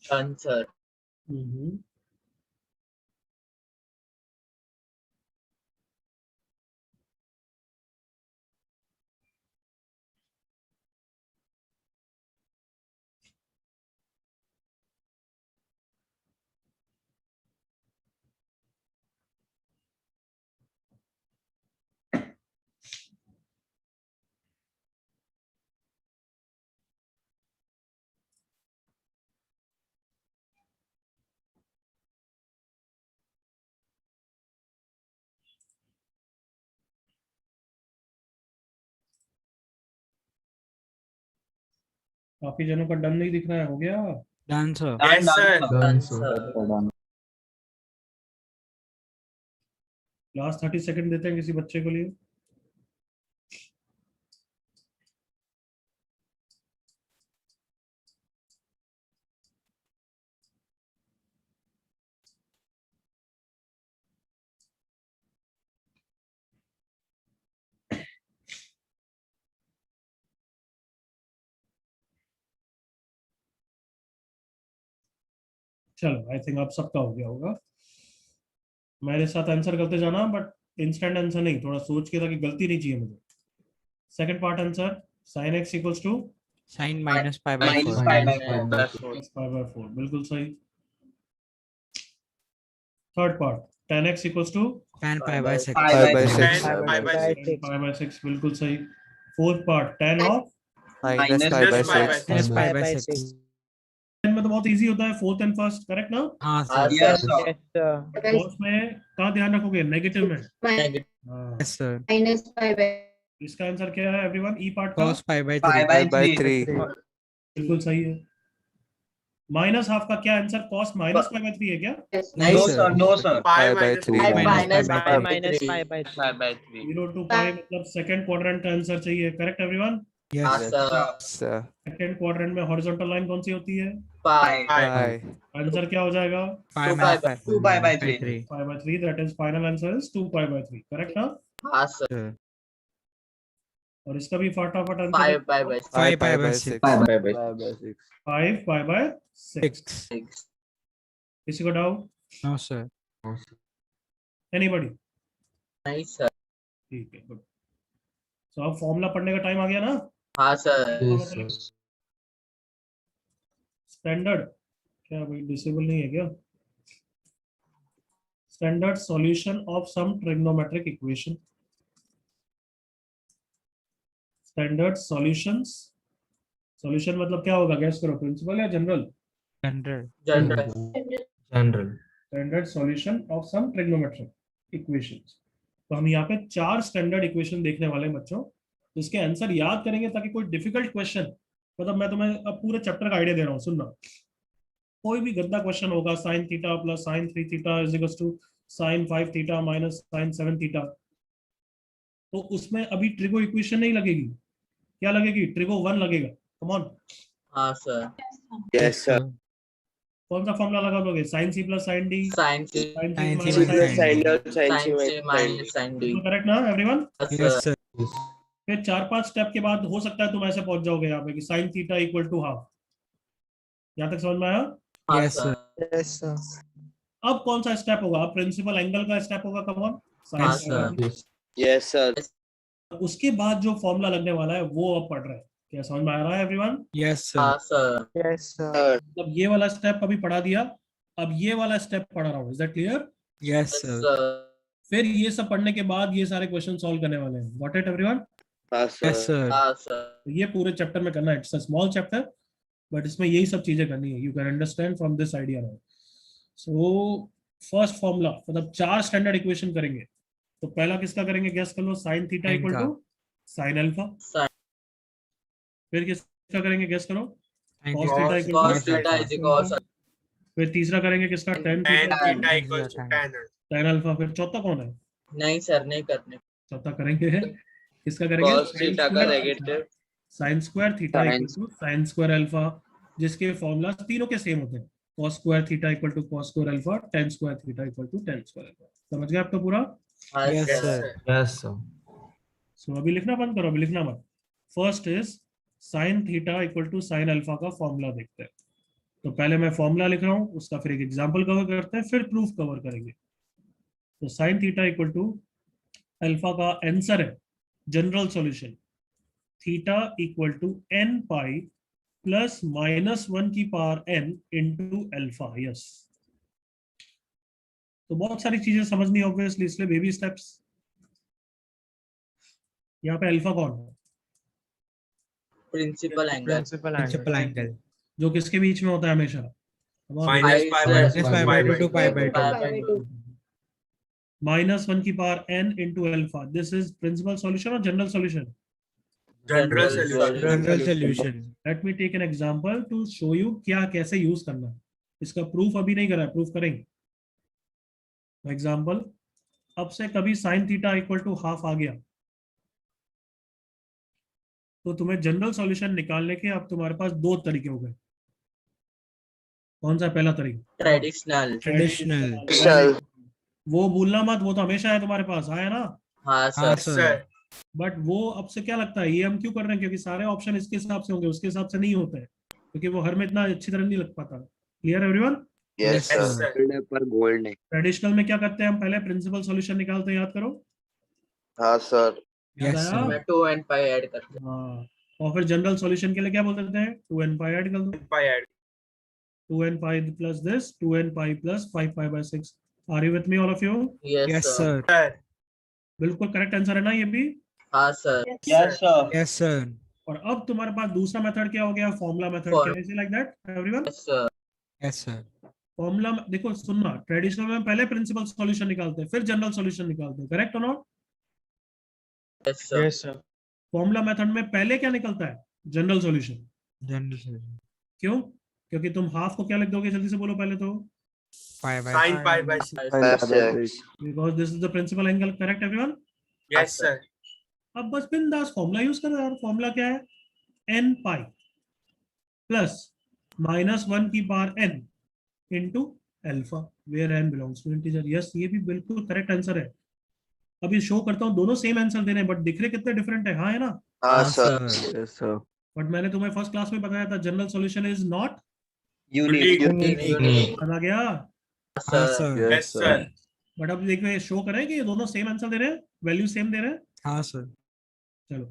Done, sir. काफी जनों का डन नहीं दिख रहा है, हो गया? Done, sir. Yes, sir. Done, sir. sir. Last 30 second देते हैं किसी बच्चे को लिए। चलो, आई थिंक आप सबका हो गया होगा। मेरे साथ आंसर करते जाना, बट इंस्टेंट आंसर नहीं, थोड़ा सोच के, ताकि गलती नहीं चाहिए मुझे। Second part answer, sin x equals to Sin minus pi by Minus 4. pi by Plus 4. 5/4, बिल्कुल सही। Third part, tan x equals to Tan pi by 6. 5 by 6 10 pi by 6. 5/6, बिल्कुल सही। Fourth part, tan of minus 5 by Minus 5 by 6 Minus pi by 6. में तो बहुत easy होता है, fourth and first, correct ना? हाँ हाँ, sir. Yes, sir. sir. First में कहाँ ध्यान रखोगे? नेगेटिव में। Negative. हाँ। Yes sir. minus 5 by इसका आंसर क्या है एवरीवन? ई पार्ट का Cos pi by 3. 5 by 3 बिल्कुल सही है। माइनस हाफ का क्या आंसर? कॉस माइनस 5/3 है क्या? yes. नहीं, No, sir. sir. No, sir. 5 by 3 5 minus pi 5 by by 3. 5 by 3. 0 to 5 मतलब सेकंड क्वाड्रेंट का आंसर चाहिए, करेक्ट एवरीवन? हाँ, Yes. sir. sir second quadrant में हॉरिजॉन्टल लाइन कौन सी होती है? 5. 5 आंसर क्या हो जाएगा? 5 pi minus by 2 pi by 3. 5/3, that is final answer is 2 pi/3, correct ना? हाँ, sir. Sir. और इसका भी फटाफट answer 5 pi by 5 pi by 6. 5 5/6। 6. किसी को डाउट? No sir. एनीबॉडी? नहीं, sir. ठीक है, गुड। सो अब फॉर्मूला पढ़ने का टाइम आ गया ना? हाँ, sir. स्टैंडर्ड क्या भाई, डिसेबल नहीं है क्या? Standard solution of some trigonometric equation. Standard solutions, solution मतलब क्या होगा? गैस करो, प्रिंसिपल या general? 100. General. General. Standard solution of some trigonometric equations. तो हम यहाँ पे 4 स्टैंडर्ड इक्वेशन देखने वाले हैं बच्चों, जिसके आंसर याद करेंगे, ताकि कोई डिफिकल्ट क्वेश्चन, मतलब मैं तुम्हें अब पूरे चैप्टर का आइडिया दे रहा हूँ, सुनना। कोई भी गंदा क्वेश्चन होगा, sin theta plus sin 3 theta is equals to sin 5 theta minus sin 7 theta, तो उसमें अभी ट्रिगो इक्वेशन नहीं लगेगी, क्या लगेगी? ट्रिगो 1 लगेगा। कम ऑन, हाँ, sir. यस सर कौन सा फॉर्मूला लगा दोगे? sin c plus sin d, Sin C. sin c Sin minus C sin plus d, sine और sine Sin C C minus sin D. Correct ना everyone? Yes, Yes sir. sir. फिर 4-5 step के बाद हो सकता है तुम ऐसे पहुंच जाओगे यहाँ पे कि sin theta equal to half. यहाँ तक समझ में आया? हाँ, Yes, sir. अब कौन सा स्टेप होगा? अब प्रिंसिपल एंगल का स्टेप होगा। कम ऑन, हाँ, sin sir. यस सर उसके बाद जो फॉर्मूला लगने वाला है वो अब पढ़ रहे हैं। क्या समझ में आ रहा है एवरीवन? Yes sir. हाँ, sir. सर मतलब ये वाला स्टेप अभी पढ़ा दिया, अब ये वाला स्टेप पढ़ा रहा हूँ। Is that clear? Yes Yes, sir. sir. फिर ये सब पढ़ने के बाद ये सारे क्वेश्चन सॉल्व करने वाले हैं। Got it everyone? हाँ Yes सर sir. हाँ, sir. ये पूरे चैप्टर में करना है। It's a small chapter, but इसमें यही सब चीजें करनी है। You can understand from this idea now. So first formula, मतलब 4 स्टैंडर्ड इक्वेशन करेंगे। तो पहला किसका करेंगे? गेस कर लो। sin थीटा Sin इक्वल का। To sin alpha. Sin. फिर किसका करेंगे? गेस करो। Sin Cos theta theta is equal to Cos theta is equal to फिर तीसरा करेंगे किसका? tan Tan theta theta equals to tan. tan alpha. फिर चौथा कौन है? नहीं, sir. नहीं करने. चौथा करेंगे किसका करेंगे? cos थीटा का negative sin square theta Sin equal to sin square alpha, जिसके फॉर्मूला तीनों के सेम होते हैं। cos square theta equal to cos square alpha, tan square theta equal to tan square alpha. समझ गए आपका पूरा? हाँ, Yes, sir. sir. Yes, sir. सो अभी लिखना बंद करो, अभी लिखना मत। First is sin theta equal to sin alpha का फॉर्मूला देखते हैं। तो पहले मैं फॉर्मूला लिख रहा हूं, उसका फिर एक एग्जांपल कवर करते हैं, फिर प्रूफ कवर करेंगे। तो sine theta equal to alpha का आंसर है general solution theta equal to n pi plus -1 की power n into alpha. Yes, तो बहुत सारी चीजें समझनी ऑब्वियसली, इसलिए बेबी स्टेप्स। यहाँ पे अल्फा कौन है? Principal angle Principal angle. जो किसके बीच में होता है हमेशा? Minus pi by Minus 2 pi by 2 to pi by 2. pi by 2. -1 की पावर n इंटू अल्फा। दिस इज प्रिंसिपल सॉल्यूशन और general solution? General solution. General solution. Let me take an example to show you क्या कैसे use करना है। इसका proof अभी नहीं करा है, प्रूफ करेंगे। एग्जांपल, अब से कभी sine theta equal to half आ गया तो तुम्हें जनरल सॉल्यूशन निकालने के अब तुम्हारे पास दो तरीके हो गए। कौन सा पहला तरीका? ट्रेडिशनल। Traditional. वो भूलना मत, वो तो हमेशा है तुम्हारे पास, आया ना? हाँ हाँ सर। sir. बट वो अब से क्या लगता है, ये हम क्यों कर रहे हैं? क्योंकि सारे ऑप्शन इसके हिसाब से होंगे, उसके हिसाब से नहीं होते हैं, क्योंकि वो हर में इतना अच्छी तरह नहीं लग पाता। Clear everyone? Yes Yes, sir. sir. पर गोल्ड नहीं। ट्रेडिशनल में क्या करते हैं हम? पहले प्रिंसिपल सॉल्यूशन निकालते हैं, याद करो। हाँ सर। याद Yes, आया? sir. मैं 2 and pi ऐड करते हैं। हाँ, और फिर जनरल सॉल्यूशन के लिए क्या बोल देते हैं? 2n पाई ऐड कर दो। Pi add. 2n pi plus this, 2n pi plus 5 pi by 6। Are you with me all of you? Yes Yes, sir. sir. Sir. बिल्कुल करेक्ट आंसर है ना ये भी? हाँ sir. Yes, sir. Yes, sir. और अब तुम्हारे पास दूसरा मेथड क्या हो गया? Formula method. Form- कैसे like that everyone? Yes sir. Yes, sir. Formula देखो, सुनना, ट्रेडिशनल में पहले प्रिंसिपल सॉल्यूशन निकालते हैं, फिर जनरल सॉल्यूशन निकालते हैं, करेक्ट और not? Yes sir. Yes, sir. Formula method में पहले क्या निकलता है? General solution. General solution. क्यों? क्योंकि तुम हाफ को क्या लिख दोगे? जल्दी से बोलो पहले तो। Pi by Sin pi by 6. Because this is the principal angle, correct everyone? Yes, sir. अब बस बिंदास फॉर्मूला यूज करो यार। फॉर्मूला क्या है? n पाई प्लस -1 की power n into alpha, where n belongs to integer. Yes, ये भी बिल्कुल करेक्ट आंसर है। अभी शो करता हूँ, दोनों सेम आंसर दे रहे हैं, बट दिख रहे कितने डिफरेंट है। हाँ है ना? हाँ हाँ सर। sir. बट मैंने तुम्हें फर्स्ट क्लास में बताया था, general solution is not. Unique. Unique. आ गया? हाँ sir. Yes, sir. बट अब देखो, शो करें कि ये दोनों सेम आंसर दे रहे हैं, वैल्यू सेम दे रहे हैं। हाँ sir. चलो,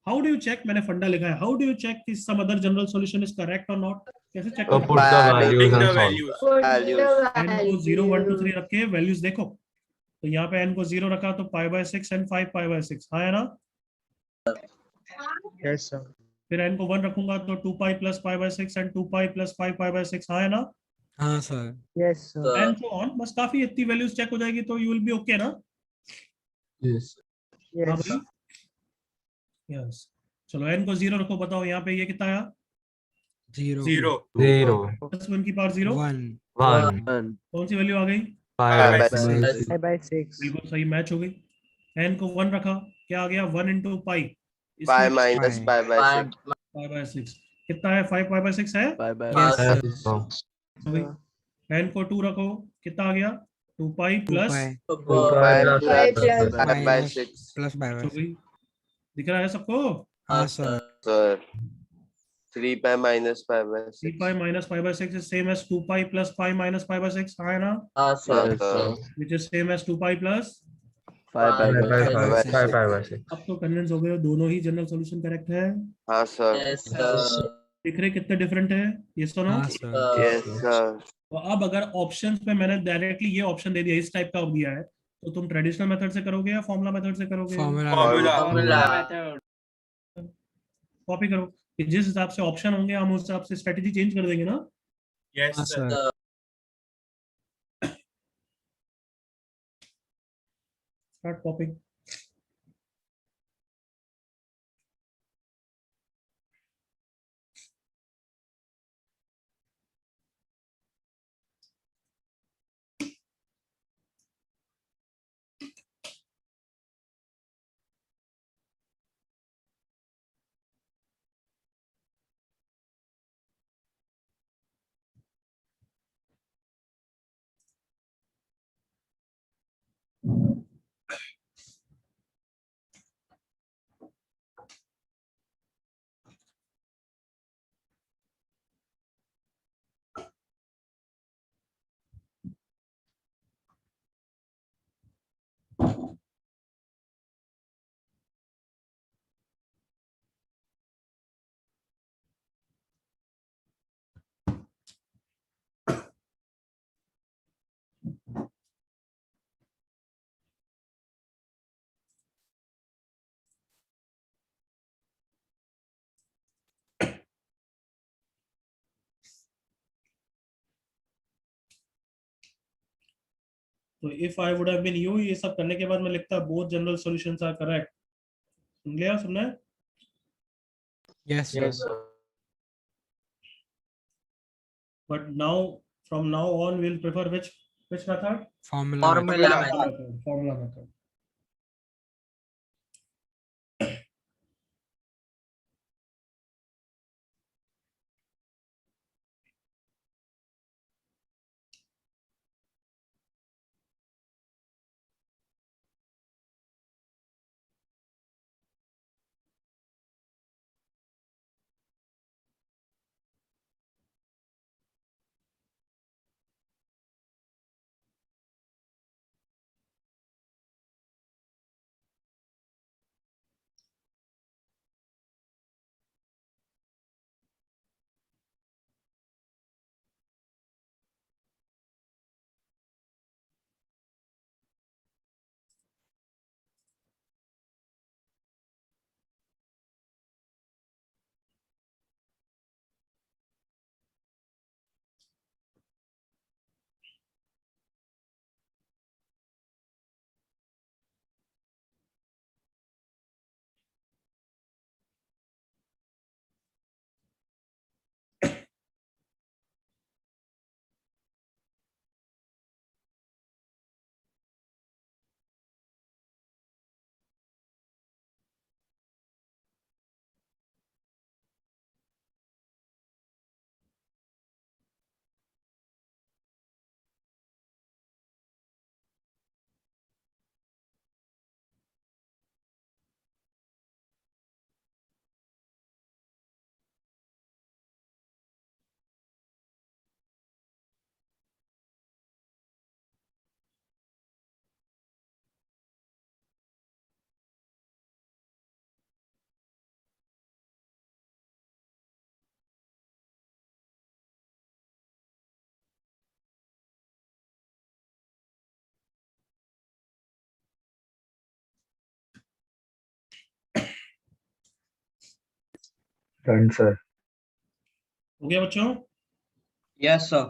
हाउ डू यू चेक? मैंने फंडा लिखा है, हाउ डू यू चेक कि some other general solution is correct और नॉट? कैसे चेक So करें? put the values Putting and the solve. values. n को 0 1 2 3 रख के वैल्यूज देखो, तो यहाँ पे n को 0 रखा तो पाई बाय 6 एंड 5 पाई बाय 6। हाँ है ना? Yes, sir. फिर n को 1 रखूंगा तो 2 pi plus pi by 6 and 2 pi plus 5 pi by 6। हाँ है ना? हाँ sir. Yes, sir. And so on. बस काफी, इतनी वैल्यूज चेक हो जाएगी तो यू विल बी ओके ना? Yes. हाँ Yes. भाई, यस। चलो n को 0 रखो, बताओ यहाँ पे ये कितना आया? 0. 0. 0. प्लस 1 की पावर 0। 1. 1. कौन सी वैल्यू आ गई? 5 by 6. 5 by 6. बिल्कुल सही, मैच हो गई। n को 1 रखा, क्या आ गया? 1 into pi, pi minus pi by 6। Pi by 6 कितना है? 5 पाई बाय 6 है। Yes sir. So, हो गई। n को 2 रखो, कितना आ गया? 2 पाई 2 plus pi pi plus pi by 6 plus pi by हो 6. गई। दिख रहा है सबको? हाँ sir. Sir. 3 pi minus pi bye 3 6। Pi minus pi by 6 is same as 2 pi plus pi minus pi by 6। हाँ है ना? हाँ sir. which is same as 2 pi plus. 5 by 6. अब तो कन्विंस हो गए, दोनों ही जनरल सॉल्यूशन करेक्ट है। हाँ सर। Yes sir. दिख रहे कितने डिफरेंट है? ये सुनो। हाँ sir. Yes sir. तो अब अगर ऑप्शंस पे मैंने डायरेक्टली ये ऑप्शन दे दिया, इस टाइप का दिया है, तो तुम ट्रेडिशनल मेथड से करोगे या फॉर्मूला मेथड से करोगे? Formula. Formula. कॉपी करो कि जिस हिसाब से ऑप्शन होंगे हम उस हिसाब से स्ट्रेटजी चेंज कर देंगे ना। Yes, हाँ sir. sir. Start copying. तो if I would have been you, ये सब करने के बाद मैं लिखता both general solutions are correct. सुन लिया, सुनना है? Yes, sir. But now, from now on, we'll prefer which method? Formula method. Formula method. Formula method. Done, sir. हो गया बच्चों? Yes, sir.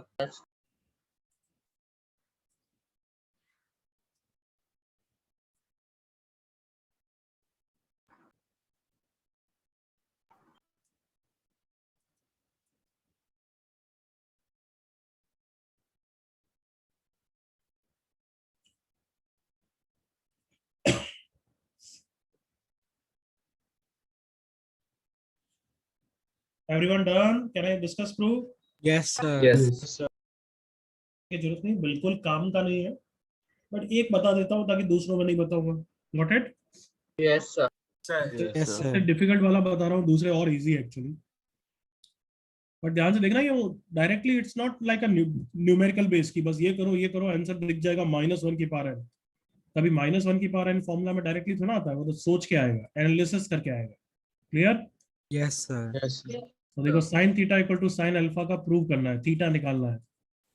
Everyone done? Can I discuss proof? Yes, sir. Yes. की जरूरत नहीं, बिल्कुल काम का नहीं है, बट एक बता देता हूँ ताकि दूसरों में नहीं बताऊंगा। Got it? Yes, sir. Yes, sir. Difficult वाला बता रहा हूँ, दूसरे और इजी एक्चुअली। बट ध्यान से देखना, ये directly it's not like a numerical base की बस ये करो आंसर दिख जाएगा -1 की पावर n। तभी -1 की पावर n फॉर्मूला में डायरेक्टली थोड़ा आता है, वो तो सोच के आएगा, एनालिसिस करके आएगा। क्लियर? Yes, sir. तो देखो sin theta equal to sin alpha का प्रूव करना है, थीटा निकालना है।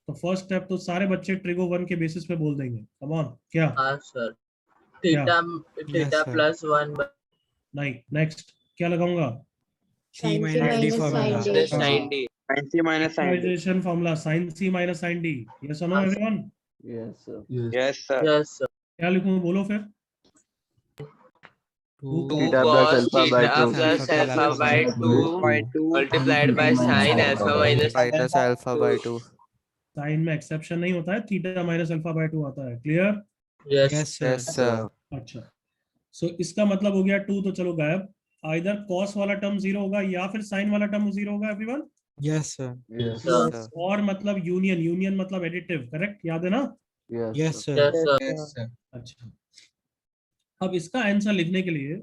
तो फर्स्ट स्टेप तो सारे बच्चे ट्रिगो 1 के बेसिस पे बोल देंगे। कम ऑन, क्या? हाँ सर। Theta Yes, sir. +1 नहीं, नेक्स्ट क्या लगाऊंगा? C minus D formula. sin d। Sin C minus sin D. Factorization formula sin C minus sin D। Yes or no everyone? Yes, sir. Yes, sir. Yes, sir. क्या लिखूं, बोलो फिर। 2 Theta plus alpha by theta 2. plus alpha by 2 multiplied by sin alpha minus minus alpha by 2. Sign में exception नहीं होता है, theta minus alpha by 2 आता है। Clear? Yes, Yes, sir. Yes, sir. अच्छा, सो इसका मतलब हो गया 2 तो चलो गायब। आइदर कॉस वाला टर्म 0 होगा या फिर साइन वाला टर्म 0 होगा everyone. Yes, sir. Yes. sir. Sir. और मतलब यूनियन मतलब एडिटिव, करेक्ट? याद है ना? Yes. Yes, sir. Yes, sir. अच्छा, अब इसका आंसर लिखने के लिए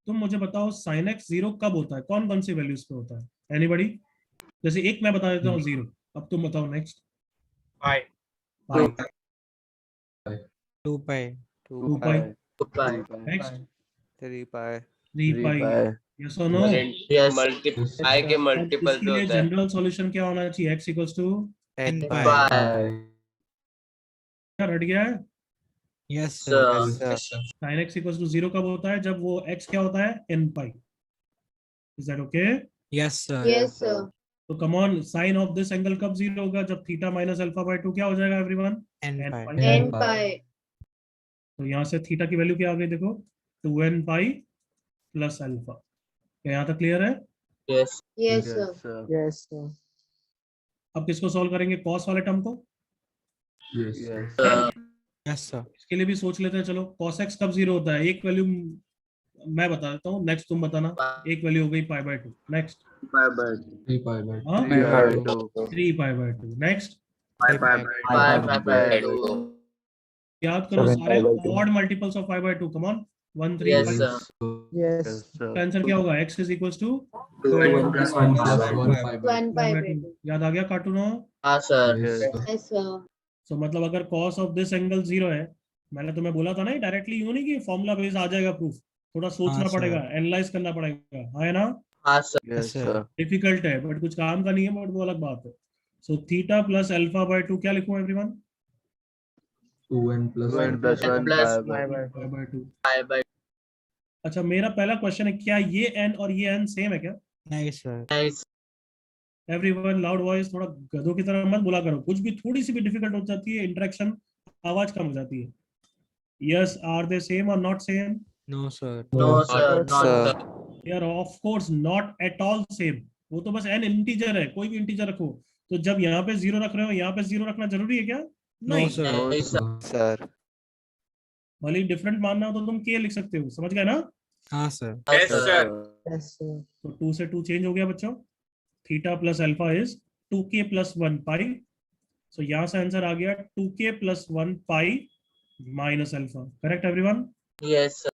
तुम मुझे बताओ sin x 0 कब होता है, कौन कौन सी वैल्यूज पे होता है? एनीबॉडी? जैसे एक मैं बता देता हूँ 0, अब तुम बताओ next. Pi. 2 pi. 2 pi। 2 pi. Next 3 pi. 3 pi। Yes और नो? Yes. Multiply के multiple इसके से लिए होता है। जनरल सॉल्यूशन क्या होना चाहिए? x equals to N pi. pi. क्या रट गया है? Yes, sir. Sir. Sir. sin x equals to 0 कब होता है? जब वो x क्या होता है? n pi। Is that okay? Yes, sir. Yes, sir. तो come on, sine of this angle कब जीरो होगा? जब थीटा माइनस अल्फा बाय 2 क्या हो जाएगा everyone? n n pi. pi। n pi. तो यहाँ से थीटा की वैल्यू क्या आ गई देखो, 2n पाई प्लस अल्फा। क्या यहाँ तक क्लियर है? Yes. Yes, sir. sir. Yes, sir. अब किसको सॉल्व करेंगे? कॉस वाले टर्म को। Yes. Yes, sir. इसके लिए भी सोच लेते हैं, चलो cos x कब जीरो होता है? एक वैल्यू मैं बता देता हूँ, नेक्स्ट तुम बताना। एक वैल्यू हो गई पाई बाय 2, नेक्स्ट 3 pi by हाँ 3 by 2 3 pi by 2, next 5 by 2. याद करो 7 सारे pi by 2. Odd multiples of pi by 2। Come on, 1 3 Yes, 5। sir. Yes. sir. इसका आंसर क्या होगा? x is equals to 2n plus 1 plus 1 pi by 1 pi by 2. याद आ गया कार्टून? हाँ sir. Yes, sir. Yes, sir. सो मतलब अगर cos of this angle zero है, मैंने तुम्हें बोला था ना डायरेक्टली यूं नहीं कि फॉर्मूला बेस आ जाएगा प्रूफ, थोड़ा सोचना हाँ, पड़ेगा, sir. एनालाइज करना पड़ेगा, हाँ है ना? हाँ sir. Yes, sir. sir. Difficult है बट कुछ काम का नहीं है, बट वो अलग बात है। So theta plus alpha by 2 क्या लिखूं everyone? 2n plus 1 plus plus 1 plus pi by pi by 2। 5 by अच्छा, मेरा पहला क्वेश्चन है, क्या ये n और ये n सेम है क्या? नहीं sir. nice. Everyone loud voice, थोड़ा गधों की तरह मत बोला करो, कुछ भी थोड़ी सी भी डिफिकल्ट हो जाती है, इंटरेक्शन आवाज कम हो जाती है। यस, आर दे सेम और not same? No sir. No sir. Not sir. sir. यार of course not at all same, वो तो बस n इंटीजर है, कोई भी इंटीजर रखो। तो जब यहाँ पे जीरो रख रहे हो, यहाँ पे जीरो रखना जरूरी है क्या? No नहीं। sir. नहीं sir. Sir. भले डिफरेंट मानना हो तो तुम k लिख सकते हो, समझ गए ना? हाँ sir. Yes sir. Yes sir. तो 2 से 2 चेंज हो गया बच्चों। Theta plus alpha is 2k plus 1 पाई। सो यहाँ से आंसर आ गया 2k plus 1 pi minus alpha. Correct everyone? Yes sir.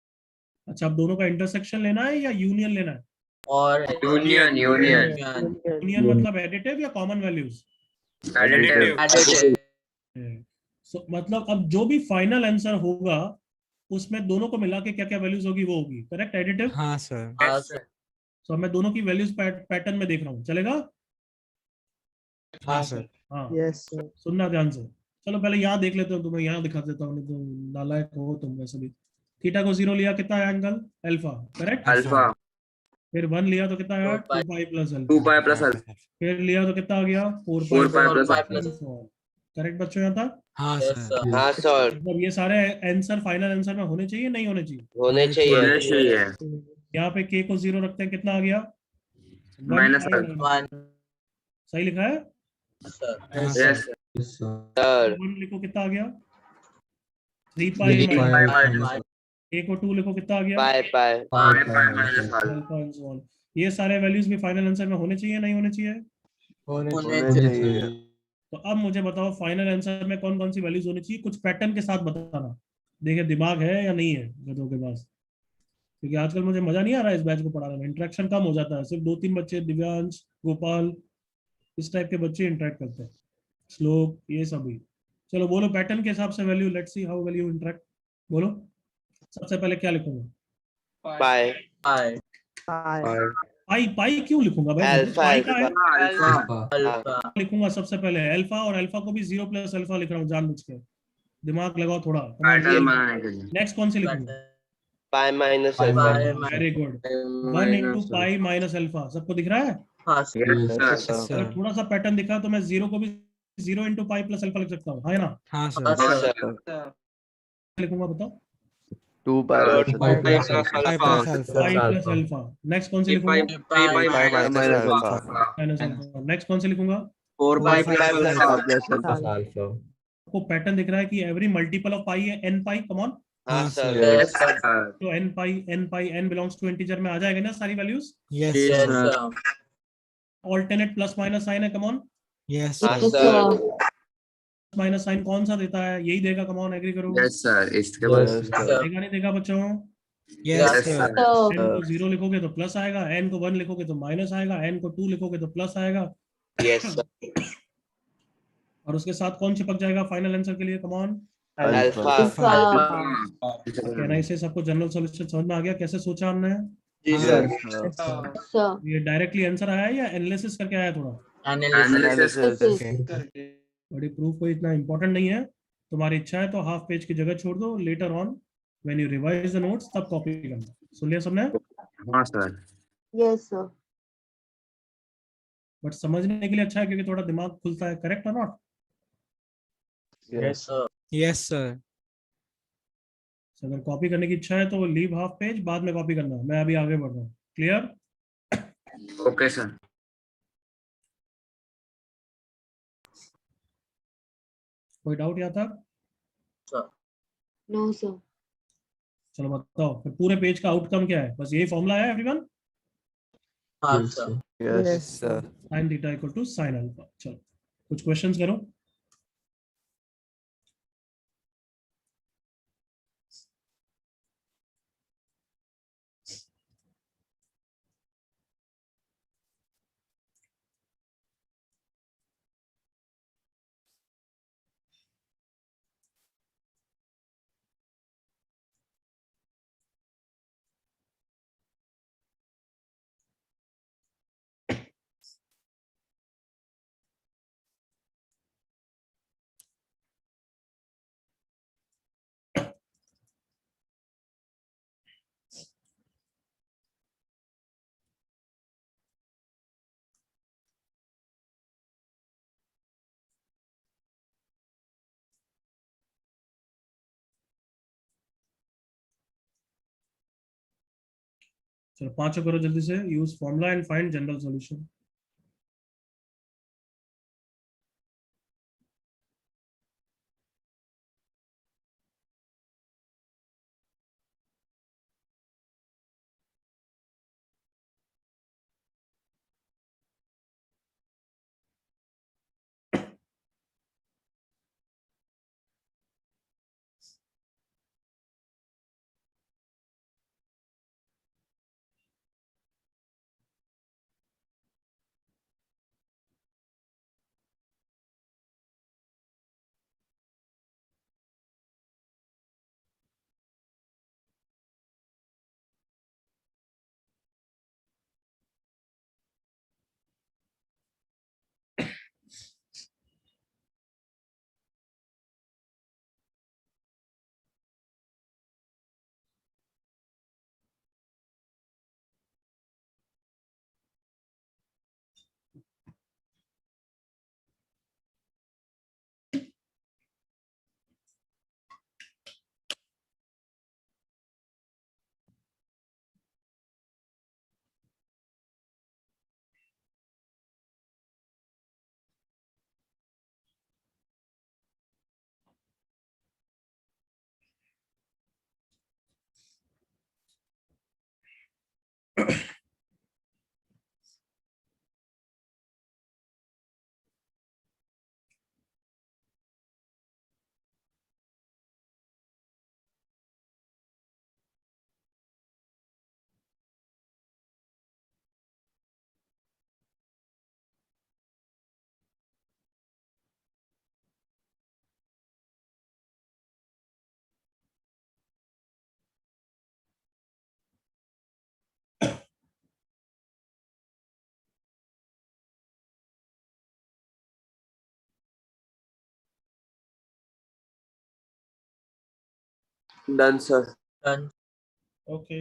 अच्छा, अब दोनों का इंटरसेक्शन लेना है या यूनियन लेना है? और Union. यूनियन मतलब एडिटिव या कॉमन वैल्यूज? additive. सो मतलब अब जो भी फाइनल आंसर होगा उसमें दोनों को मिला के क्या क्या वैल्यूज होगी वो होगी। Correct additive? हाँ sir. हाँ sir. सो मैं दोनों की वैल्यूज पैटर्न में देख रहा हूँ, चलेगा? हाँ sir. हाँ, Yes sir. सुनना ध्यान से। चलो पहले यहाँ देख लेते हो, तुम्हें यहाँ दिखा देता हूँ, नहीं तो नालायक हो तुम वैसे भी। थीटा को जीरो लिया, कितना है एंगल? अल्फा। करेक्ट? Alpha. फिर 1 लिया तो कितना आया? 2 2 pi plus 2 alpha. pi plus alpha. फिर लिया तो कितना आ गया? 4 4 pi Four plus pi alpha. plus. Correct बच्चों यहाँ तक? हाँ Yes sir. sir. हाँ सर, मतलब ये सारे आंसर फाइनल आंसर में होने चाहिए, नहीं होने चाहिए? होने चाहिए। होने चाहिए। यहाँ पे k को जीरो रखते हैं, कितना आ गया? Minus 1 alpha. 1 सही लिखा है? sir. हाँ Yes. sir. Yes, sir. Sir 1 लिखो, कितना आ गया? 3 पाई। 3 pi माइनस minus a को 2 लिखो, कितना आ गया? पाई पाई pi Pi minus minus alpha. Alpha and so on. ये सारे वैल्यूज भी फाइनल आंसर में होने चाहिए, नहीं होने चाहिए? होने होने चाहिए. चाहिए। तो अब मुझे बताओ फाइनल आंसर में कौन कौन सी वैल्यूज होनी चाहिए, कुछ पैटर्न के साथ बताना। देखिए दिमाग है या नहीं है गधों के पास, क्योंकि आजकल मुझे मजा नहीं आ रहा है इस बैच को पढ़ाने में, इंटरेक्शन कम हो जाता है, सिर्फ 2-3 बच्चे, दिव्यांश, गोपाल, इस टाइप के बच्चे इंटरेक्ट करते हैं, श्लोक, ये सभी। चलो बोलो पैटर्न के हिसाब से value, let's see how value interact. बोलो सबसे पहले क्या लिखूंगा? पाई Pi. पाई। पाई क्यों लिखूंगा भाई? अल्फा पाई का है, Alpha. alpha. Alpha. लिखूंगा सबसे पहले अल्फा, और अल्फा को भी 0 प्लस अल्फा लिख रहा हूँ जानबूझ के, दिमाग लगाओ थोड़ा। Pattern बनाने के लिए। नेक्स्ट कौन सी लिखूंगा? Pi minus Pi alpha. minus very good. 1 into pi minus alpha, सबको दिख रहा है? हाँ sir. Yes sir. Yes sir. अगर थोड़ा सा पैटर्न दिखा तो मैं 0 को भी 0 इंटू पाई प्लस अल्फा लिख सकता हूँ, है ना? हाँ sir. हाँ हाँ sir. सर, लिखूंगा बताओ? 2 pi plus Pi plus alpha. Pi plus alpha. Pi plus alpha. Next कौन सी Pi लिखूंगा? minus alpha. Minus alpha. Next कौन सी लिखूंगा? 4 pi Pi plus plus alpha. Plus alpha. Alpha. आपको पैटर्न दिख रहा है कि एवरी मल्टीपल ऑफ पाई है n पाई, कम ऑन। हाँ हाँ सर, sir. Yes sir. तो n pi n belongs to integer में आ जाएगा ना सारी values? Yes Yes sir. sir. Alternate plus minus sign है, कम ऑन। Yes हाँ sir. सर, माइनस साइन कौन सा देता है? यही देगा, कम ऑन, एग्री करो? Yes sir. इसके Yes, बाद sir. देगा नहीं देगा बच्चों? Yes Yes, sir. sir. n को 0 लिखोगे तो प्लस आएगा, n को 1 लिखोगे तो माइनस आएगा, n को 2 लिखोगे तो प्लस आएगा, यस सर, और उसके साथ कौन चिपक जाएगा फाइनल आंसर के लिए? Come on. अल्फा। कहना इसे सबको जनरल सॉल्यूशन समझ में आ गया कैसे सोचा हमने? जी हाँ sir. Sir. ये डायरेक्टली आंसर आया है या एनालिसिस करके आया थोड़ा? Analysis. Okay. बड़ी प्रूफ कोई इतना इंपॉर्टेंट नहीं है, तुम्हारी इच्छा है तो हाफ पेज की जगह छोड़ दो, later on when you revise the notes तब कॉपी करना। सुन लिया सबने? हाँ sir. Yes, sir. बट समझने के लिए अच्छा है क्योंकि थोड़ा दिमाग खुलता है. करेक्ट और नॉट? Yes. Yes, sir. अगर कॉपी करने की इच्छा है तो लीव हाफ पेज, बाद में कॉपी करना. मैं अभी आगे बढ़ रहा हूँ. क्लियर? Okay sir. कोई डाउट यहाँ तक? No, sir. चलो बताओ फिर पूरे पेज का आउटकम क्या है. बस यही फॉर्मूला है everyone. Yes, sir. Yes. Yes, sir. sin theta equal to sin alpha. चलो कुछ क्वेश्चंस करो. चलो पांचों करो जल्दी से. Use formula and find general solution. Done, sir. Okay.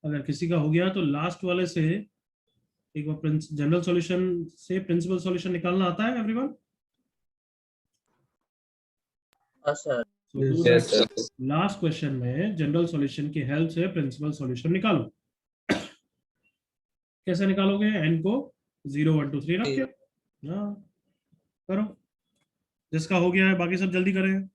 अगर किसी का हो गया तो लास्ट वाले से एक बार जनरल सॉल्यूशन से प्रिंसिपल सॉल्यूशन निकालना आता है everyone? Sir. Yes, sir. Last question में जनरल सॉल्यूशन की हेल्प से प्रिंसिपल सॉल्यूशन निकालो. कैसे निकालोगे? एन को 0 1 2 3 रख के. हाँ करो. जिसका हो गया है बाकी सब जल्दी करें.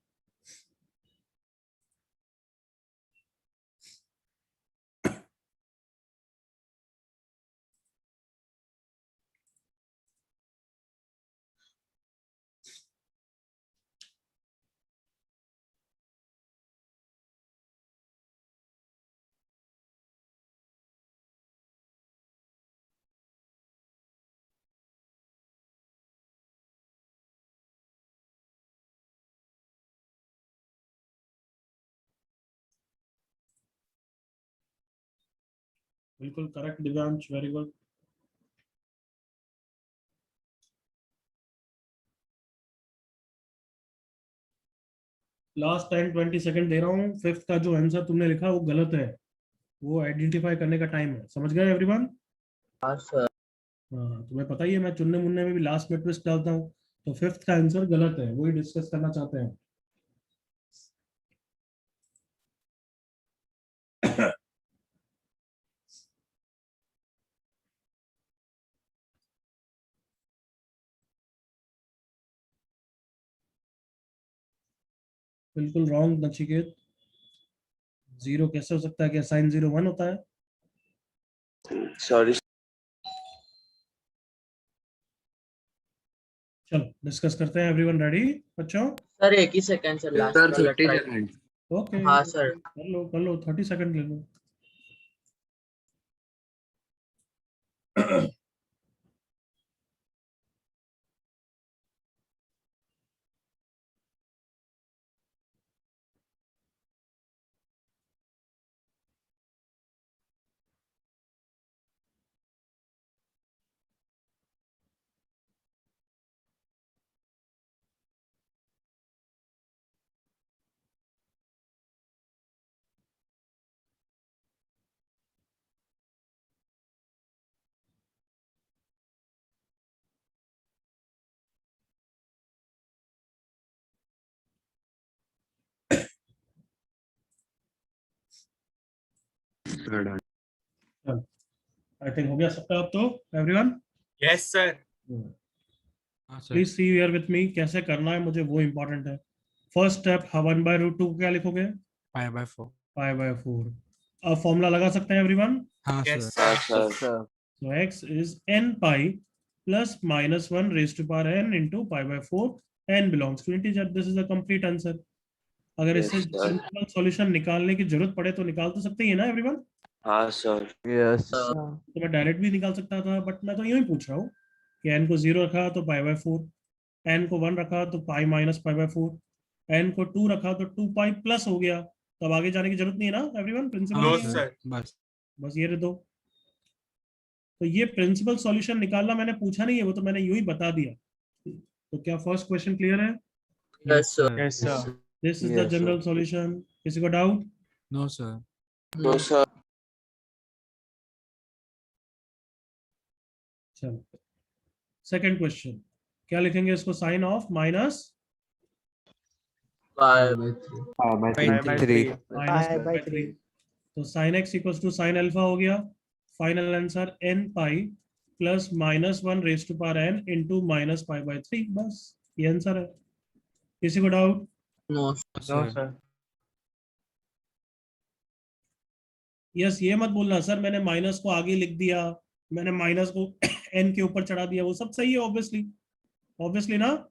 बिल्कुल correct Divyansh, very good. Last 10-20 second दे रहा हूँ। फिफ्थ का जो आंसर तुमने लिखा वो गलत है, वो आइडेंटिफाई करने का टाइम है। समझ गए एवरीवन? हाँ सर। हाँ, तुम्हें पता ही है मैं चुनने मुन्ने में भी लास्ट में ट्विस्ट डालता हूँ। तो फिफ्थ का आंसर गलत है, वही डिस्कस करना चाहते हैं। बिल्कुल रॉन्ग नचिकेत। 0 कैसे हो सकता है? क्या साइन 0 1 होता है? सॉरी। चलो डिस्कस करते हैं। एवरीवन रेडी बच्चों? सर 1 ही सेकंड सर, लास्ट सर वाला 30 ट्राई। सेकंड। ओके हाँ सर। कर लो 30 सेकंड ले लो। आई थिंक हो गया सबका अब तो। Everyone yes sir. हाँ sir. Please see here with me, कैसे करना है मुझे वो इंपॉर्टेंट है। फर्स्ट स्टेप, 1/√2 क्या लिखोगे? 5/4। 5/4। अब फॉर्मूला लगा सकते हैं एवरीवन? हाँ यस सर। हाँ sir. Sir. So x is n pi plus minus 1 raised to power n into pi by 4. n belongs to integer. This is the complete answer. अगर Yes, इससे sir. प्रिंसिपल सॉल्यूशन निकालने की जरूरत पड़े तो निकाल तो सकते ही है ना एवरीवन? हाँ सर। यस। तो मैं डायरेक्ट भी निकाल सकता था, बट मैं तो यूं ही पूछ रहा हूँ कि n को 0 रखा तो pi by 4, n को 1 रखा तो pi minus pi by 4, n को 2 रखा तो 2 pi प्लस हो गया। तो अब आगे जाने की जरूरत नहीं है ना एवरीवन? प्रिंसिपल हाँ ही है। सर। बस। बस ये दो। तो ये प्रिंसिपल सॉल्यूशन निकालना मैंने पूछा नहीं है, वो तो मैंने यूं ही बता दिया। तो क्या फर्स्ट क्वेश्चन क्लियर है? Yes sir. Yes sir. This is the general solution. किसी को doubt? No sir. No sir. चलो सेकंड क्वेश्चन, क्या लिखेंगे इसको? Sine of minus 3 -3। तो sine x equals to sine alpha हो गया। Final answer n pi plus -1 raise to power n into -π/3। बस ये आंसर है। किसी को डाउट? No sir. यस, ये मत बोलना सर मैंने माइनस को आगे लिख दिया, मैंने माइनस को n के ऊपर चढ़ा दिया। वो सब सही है ऑब्वियसली, ऑब्वियसली ना।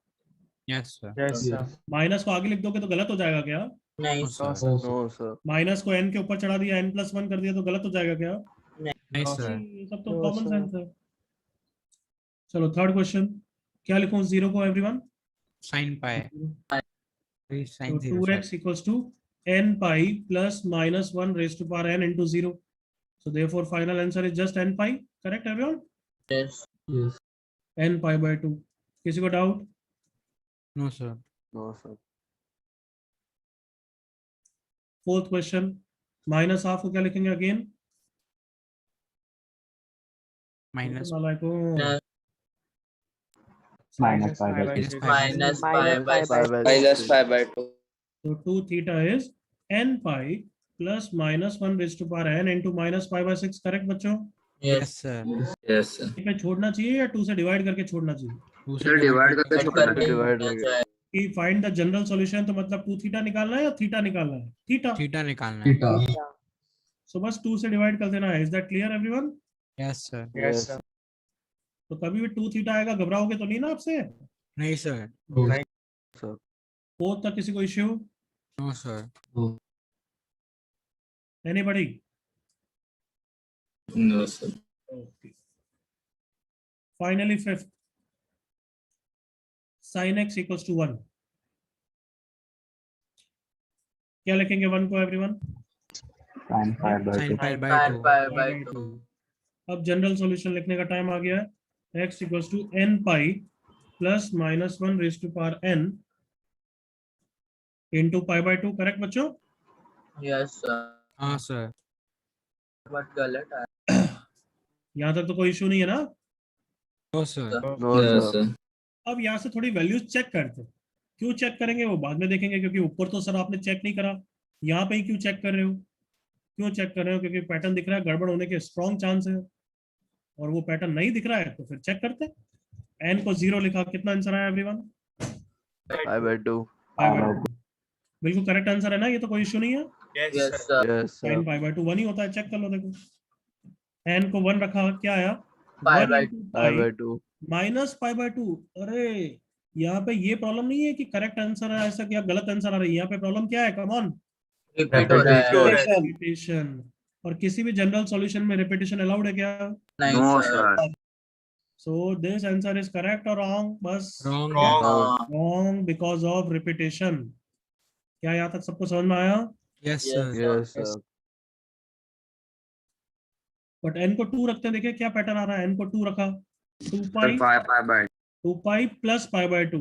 Yes sir. माइनस को आगे लिख दोगे तो गलत हो जाएगा क्या? नहीं no sir. Sir. No sir. Minus को n के ऊपर चढ़ा दिया, n+1 कर दिया तो गलत हो जाएगा क्या? नहीं सर। ये सब तो कॉमन सेंस है। चलो थर्ड क्वेश्चन, क्या लिखूं 0 को एवरीवन? Sine pi. तो sine 0 2x equals to n pi plus -1 raised to power n into 0. So therefore final answer is just n pi. Correct everyone? Yes. n pi by 2. किसी को doubt? No sir. No sir. Fourth question, minus half को क्या लिखेंगे again? Minus minus -5/2। तो 2 theta is n pi plus -1 raised to power n into -π/6। Correct बच्चों? Yes sir. Yes sir. पे छोड़ना चाहिए या 2 से डिवाइड करके छोड़ना चाहिए? 2 सर डिवाइड करके छोड़ना है। डिवाइड कि फाइंड द जनरल सॉल्यूशन, तो मतलब 2 थीटा निकालना है या थीटा निकालना है? थीटा। थीटा निकालना है। सो बस 2 से डिवाइड कर देना है। Is that clear everyone? Yes sir. Yes sir. तो कभी भी 2 थीटा आएगा घबराओगे तो नहीं ना आपसे? नहीं सर। फोर्थ तक किसी को issue? No sir. Anybody? No sir. Okay. Finally fifth, sin x equals to 1। क्या लिखेंगे 1 को everyone? Sin 5 by Sin 2. pi by Sin 2. 5 by by 2. 2। अब जनरल सॉल्यूशन लिखने का टाइम आ गया है। x equals to n pi plus minus 1 raise to power n into pi by 2। Correct बच्चों? Yes, sir. हाँ सर। But गलत है। यहाँ तक तो कोई इशू नहीं है ना? No sir. No, Yes, sir. sir. अब यहाँ से थोड़ी वैल्यूज चेक करते हैं। क्यों चेक करेंगे वो बाद में देखेंगे, क्योंकि ऊपर तो सर आपने चेक नहीं करा, यहाँ पे ही क्यों चेक कर रहे हो? क्यों चेक कर रहे हो? क्योंकि पैटर्न दिख रहा है, गड़बड़ होने के स्ट्रॉन्ग चांस है, और वो पैटर्न नहीं दिख रहा है तो फिर चेक करते हैं। n को 0 लिखा, कितना आंसर आया एवरीवन? 5 by 2. बिल्कुल करेक्ट आंसर है ना? ये तो कोई इशू नहीं है। Yes, sir. Yes, sir. sin pi by 2 1 ही होता है, चेक कर लो। देखो n को 1 रखा, क्या आया? 5 by 5 by 2. Minus pi by 2। अरे यहाँ पे ये प्रॉब्लम नहीं है कि करेक्ट आंसर है ऐसा, क्या गलत आंसर आ रही है। यहाँ पे प्रॉब्लम क्या है? कम ऑन, Repeat हो रहा है। रिपीटेशन। और किसी भी जनरल सॉल्यूशन में रिपीटेशन अलाउड है क्या? नहीं, No, sir. sir. So this answer is correct और रॉन्ग? बस wrong. Wrong. Wrong because of repetition. क्या यहाँ तक सबको समझ में आया? Yes Yes, sir. yes, sir. But n को 2 रखते हैं, देखिए क्या पैटर्न आ रहा है। n को 2 रखा, 2 Sir, pi 5 by 2 pi plus pi by 2,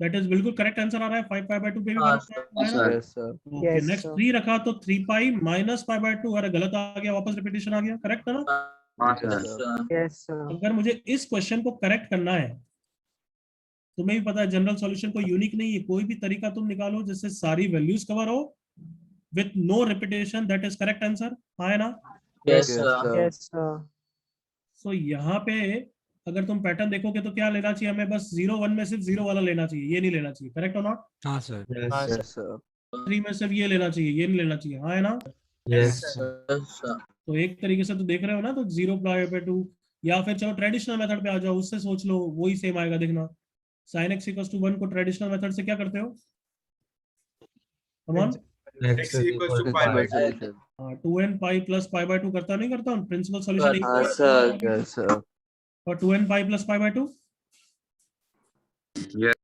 that is बिल्कुल करेक्ट आंसर आ रहा है। 5 पाई बाय 2 पे भी हाँ, गलत है ना? Yes, sir. ओके नेक्स्ट 3 रखा तो 3 पाई माइनस पाई बाय 2। अरे गलत आ गया, वापस रिपीटेशन आ गया। करेक्ट है ना? Yes, sir. अगर मुझे इस क्वेश्चन को करेक्ट करना है, तुम्हें भी पता है जनरल सॉल्यूशन को यूनिक नहीं है, कोई भी तरीका तुम निकालो जिससे सारी वैल्यूज कवर हो with no repetition, that is correct answer. हाँ है ना? Yes, sir. Yes, sir. सो यहाँ पे अगर तुम पैटर्न देखोगे तो क्या लेना चाहिए हमें? बस 0 1 में सिर्फ 0 वाला लेना चाहिए, ये नहीं लेना चाहिए। करेक्ट और नॉट? हाँ सर। Yes, sir. 3 में सिर्फ ये लेना चाहिए, ये नहीं लेना चाहिए। हाँ है ना? Yes, sir. तो एक तरीके से तो देख रहे हो ना, तो 0 पे 2, या फिर चलो ट्रेडिशनल मेथड पे आ जाओ, उससे सोच लो, वही सेम आएगा। देखना sin x इक्वल्स टू 1 को ट्रेडिशनल मेथड से क्या करते हो? Come on, X equals to pi by 2. 2n pi plus pi by 2 करता नहीं करता हूँ? प्रिंसिपल सॉल्यूशन हाँ, sir. Yes, sir. और 2n pi plus pi by 2। Yes.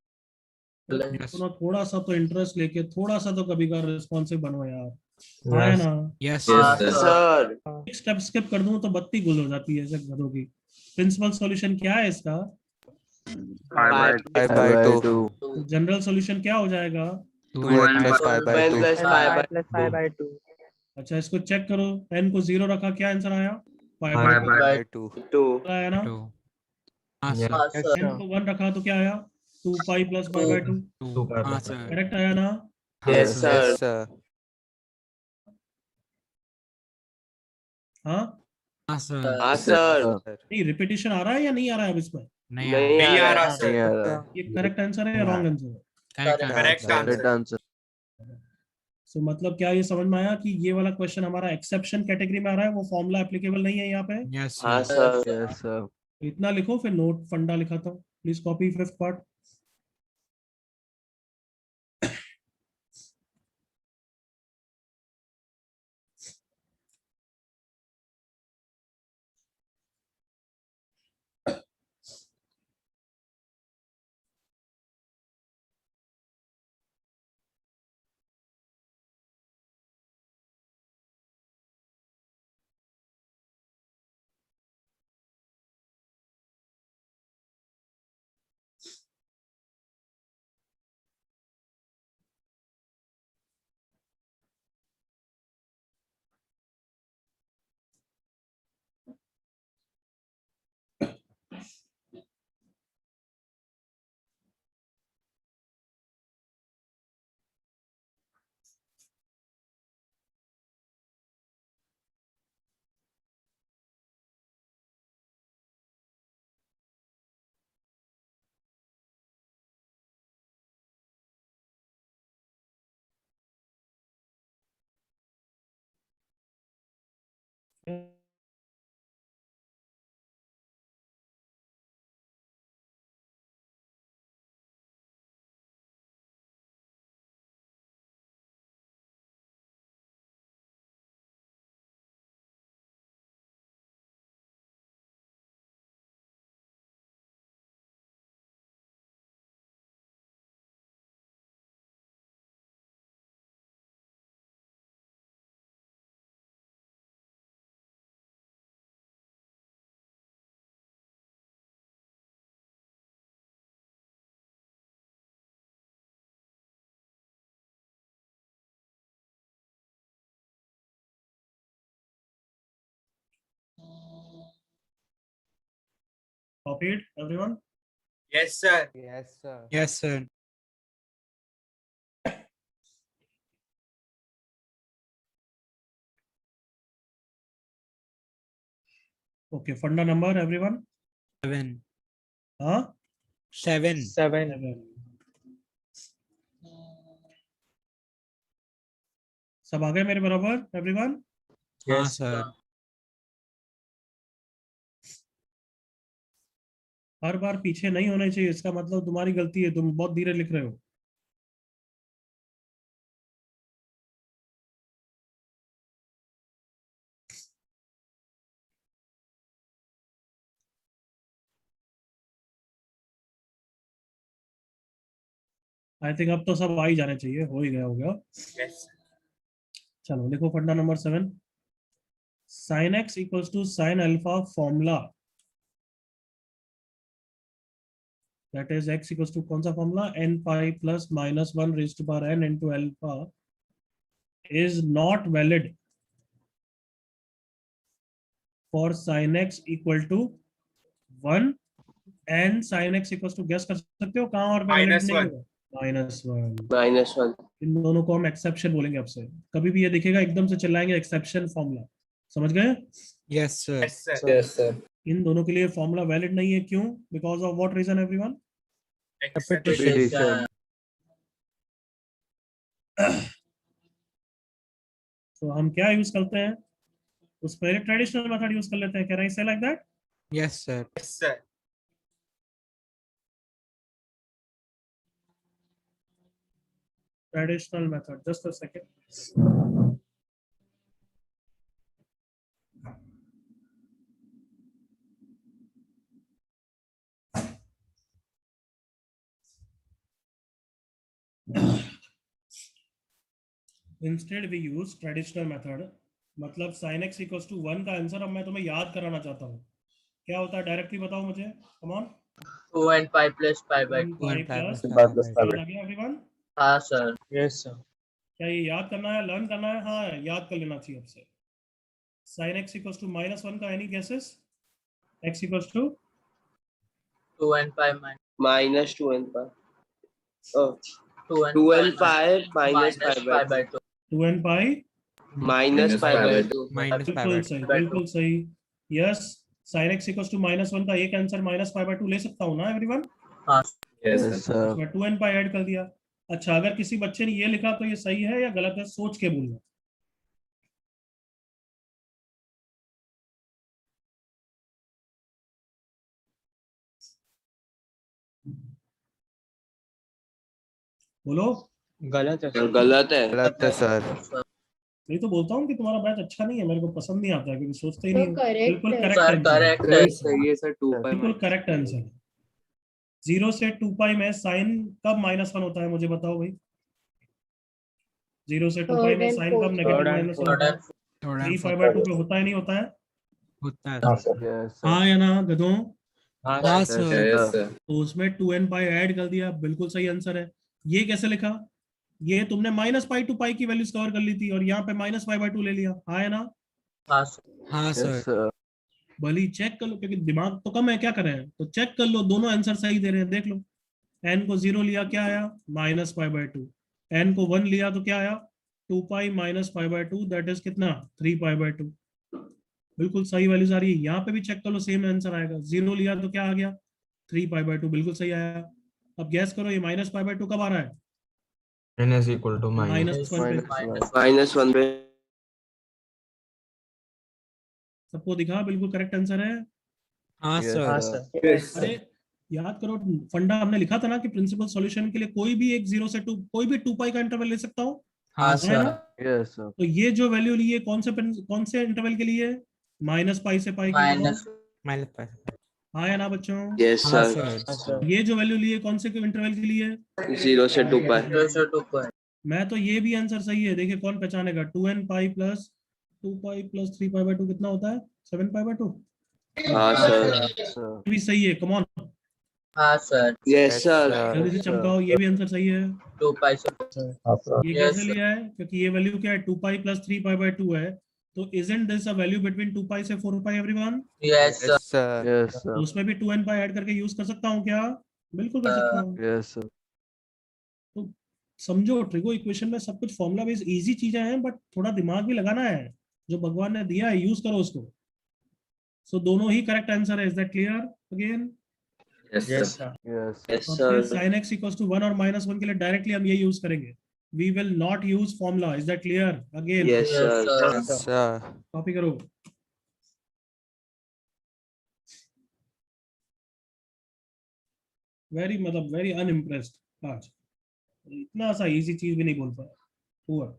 Yes. तो थोड़ा सा तो इंटरेस्ट लेके थोड़ा सा तो कभी का रिस्पॉन्सिव बनो यार। हाँ है ना? Yes Yes, sir. sir. एक स्टेप स्किप कर दूं तो बत्ती गुल हो जाती है ऐसे गधों की। प्रिंसिपल सॉल्यूशन क्या है इसका? 5 by 5 by 2. जनरल सॉल्यूशन क्या हो जाएगा? 2n plus pi by 2. Plus And 5 pi by plus pi by 2. अच्छा इसको चेक करो, n को 0 रखा, क्या आंसर आया? 5 5 बाय by By 2. 2. आया ना? 2। हाँ सर। हाँ, sir. n को 1 रखा तो क्या आया? 2 पाई प्लस पाई बाय 2। 2। हाँ सर। करेक्ट आया ना? Yes, sir. Yes, sir. हाँ हाँ सर। हाँ सर। नहीं, रिपीटेशन आ रहा है या नहीं आ रहा है अब इसमें? नहीं नहीं आ रहा नहीं sir. आ रहा। ये करेक्ट आंसर है या रॉन्ग आंसर है? Correct Correct answer. Correct answer. सो मतलब क्या ये समझ में आया कि ये वाला क्वेश्चन हमारा एक्सेप्शन कैटेगरी में आ रहा है, वो फॉर्मूला एप्लीकेबल नहीं है यहाँ पे? यस हाँ सर। सर। Yes, sir. इतना लिखो, फिर नोट फंडा लिखाता हूँ। Please copy 5th part. Copied, everyone? Yes, sir. Yes, sir. Yes, sir. Okay, funda number, everyone? 7. Huh? 7. 7. सब आ गए मेरे बराबर, everyone? हाँ सर. हर बार पीछे नहीं होने चाहिए, इसका मतलब तुम्हारी गलती है, तुम बहुत धीरे लिख रहे हो. आई थिंक अब तो सब आ ही जाने चाहिए, हो ही गया होगा. Yes. चलो लिखो फंडा number 7. sin x equals to sin alpha formula. That is x equals to कौन सा formula? n pi plus minus 1 raised to power n into alpha is not valid for sin x equal to 1 and sin x equals to, guess कर सकते हो कहाँ और पे valid नहीं होगा? -1. -1. इन दोनों को हम एक्सेप्शन बोलेंगे अब से. कभी भी ये दिखेगा एकदम से चिल्लाएंगे एक्सेप्शन फॉर्मूला. समझ गए? Yes, sir. Yes, sir. Yes, sir. इन दोनों के लिए फॉर्मूला वैलिड नहीं है. क्यों? Because of what reason everyone? Repetition. तो हम क्या यूज करते हैं? उस पहले ट्रेडिशनल मेथड यूज कर लेते हैं. कैन आई से like that? Yes, sir. Yes, sir. Traditional method. Just a second. Instead we use traditional method. मतलब sin x equals to 1 का आंसर अब मैं तुम्हें याद कराना चाहता हूँ. क्या होता है डायरेक्टली बताओ मुझे. Come on. 2 and pi plus pi by 2. 1 pi plus pi plus pi by याद आ गया everyone? हाँ sir. Yes, sir. क्या ये याद करना है, लर्न करना है? हाँ, याद कर लेना चाहिए अब से. sin x equals to -1 का any guesses? x equals to 2 and pi minus -2n pi. 2 and 2n pi minus pi by 2. 2n pi minus pi by 2. Minus pi by बिल्कुल 2. सही, बिल्कुल सही. Yes, sin x equals to -1 का एक answer -pi/2 ले सकता हूँ ना एवरीवन? हाँ. Yes, Yes, sir. मैं 2n pi ऐड कर दिया. अच्छा, अगर किसी बच्चे ने ये लिखा तो ये सही है या गलत है? सोच के बोलना. बोलो. गलत है. गलत है. गलत है सर. नहीं तो बोलता हूँ कि तुम्हारा बैच अच्छा नहीं है, मेरे को पसंद नहीं आता है क्योंकि सोचते ही तो नहीं. correct बिल्कुल है. Correct Sir, answer. correct है. सही है सर. 2 pi बिल्कुल करेक्ट आंसर. 0 से 2 पाई में साइन कब -1 होता है मुझे बताओ भाई. 0 से 2 पाई में Third and साइन कब fourth. नेगेटिव Third and -1 होता है? Third and 3 pi/2 पे होता है नहीं होता है? होता है. हाँ सर. Yes, sir. हाँ या ना गधों? हाँ Yes, सर. Yes, sir. तो उसमें 2n पाई ऐड कर दिया. बिल्कुल सही आंसर है. ये कैसे लिखा? ये तुमने -pi/2 की वैल्यूज कवर कर ली थी और यहाँ पे -pi/2 ले लिया. हाँ या ना? हाँ sir. हाँ Yes, सर. sir. भली चेक कर लो क्योंकि दिमाग तो कम है, क्या करें? तो चेक कर लो, दोनों आंसर सही दे रहे हैं. देख लो, n को 0 लिया क्या आया? -pi/2. n को 1 लिया तो क्या आया? 2 pi -pi/2. दैट इज कितना? 3 pi/2. बिल्कुल सही वैल्यूज आ रही है. यहाँ पे भी चेक कर लो, सेम आंसर आएगा. 0 लिया तो क्या आ गया? 3 pi/2. बिल्कुल सही आया. अब गैस करो ये -pi/2 कब आ रहा है? N is equal to -1 पे. -1 पे. सबको दिखा? बिल्कुल करेक्ट आंसर है. हाँ Yes, सर. sir. अरे याद करो, फंडा हमने लिखा था ना कि प्रिंसिपल सॉल्यूशन के लिए कोई भी एक 0 से 2 कोई भी 2 पाई का इंटरवल ले सकता हूँ. हाँ है सर. ना? Yes, sir. तो ये जो वैल्यू ली है कौन से इंटरवल के लिए? -pi से pi के लिए. Minus. Minus pi. हाँ या ना बच्चों? Yes हाँ sir. सर. ये जो वैल्यू ली है कौन से इंटरवल के लिए? 0 से 2 pi. 0 से 2 pi. मैं तो ये भी आंसर सही है. देखिए कौन पहचानेगा? 2n pi plus 2 pi plus 3 pi/2 कितना होता है? 7 pi/2. हाँ sir. Sir. ये भी सही है. कम ऑन, हाँ sir. Yes sir. जल्दी से चमकाओ. ये भी आंसर सही है. 2 pi से. ये Yes, कैसे sir. लिया है? क्योंकि ये वैल्यू क्या है? 2 pi plus 3 pi/2 है. तो isn't this a value between 2 pi से 4 pi everyone? Yes, sir. Yes, sir. Yes, तो उसमें भी 2n pi ऐड करके यूज कर सकता हूँ क्या? बिल्कुल कर सकता हूँ। Yes, sir. तो समझो ट्रिगो इक्वेशन में सब कुछ फॉर्मूला बेस्ड इजी चीजें हैं, बट थोड़ा दिमाग भी लगाना है, जो भगवान ने दिया है यूज करो उसको। सो दोनों ही करेक्ट आंसर है। Is that clear? Again Yes, Yes, sir. sir. Yes. Yes, और फिर sir. sin x equals to 1 और -1 के लिए डायरेक्टली हम ये यूज करेंगे। We will not use formula. Is that clear? Again Yes, Yes, sir. sir. Yes, sir. Copy करो। Very unimpressed आज, इतना सा इजी चीज भी नहीं बोल पाया। हुआ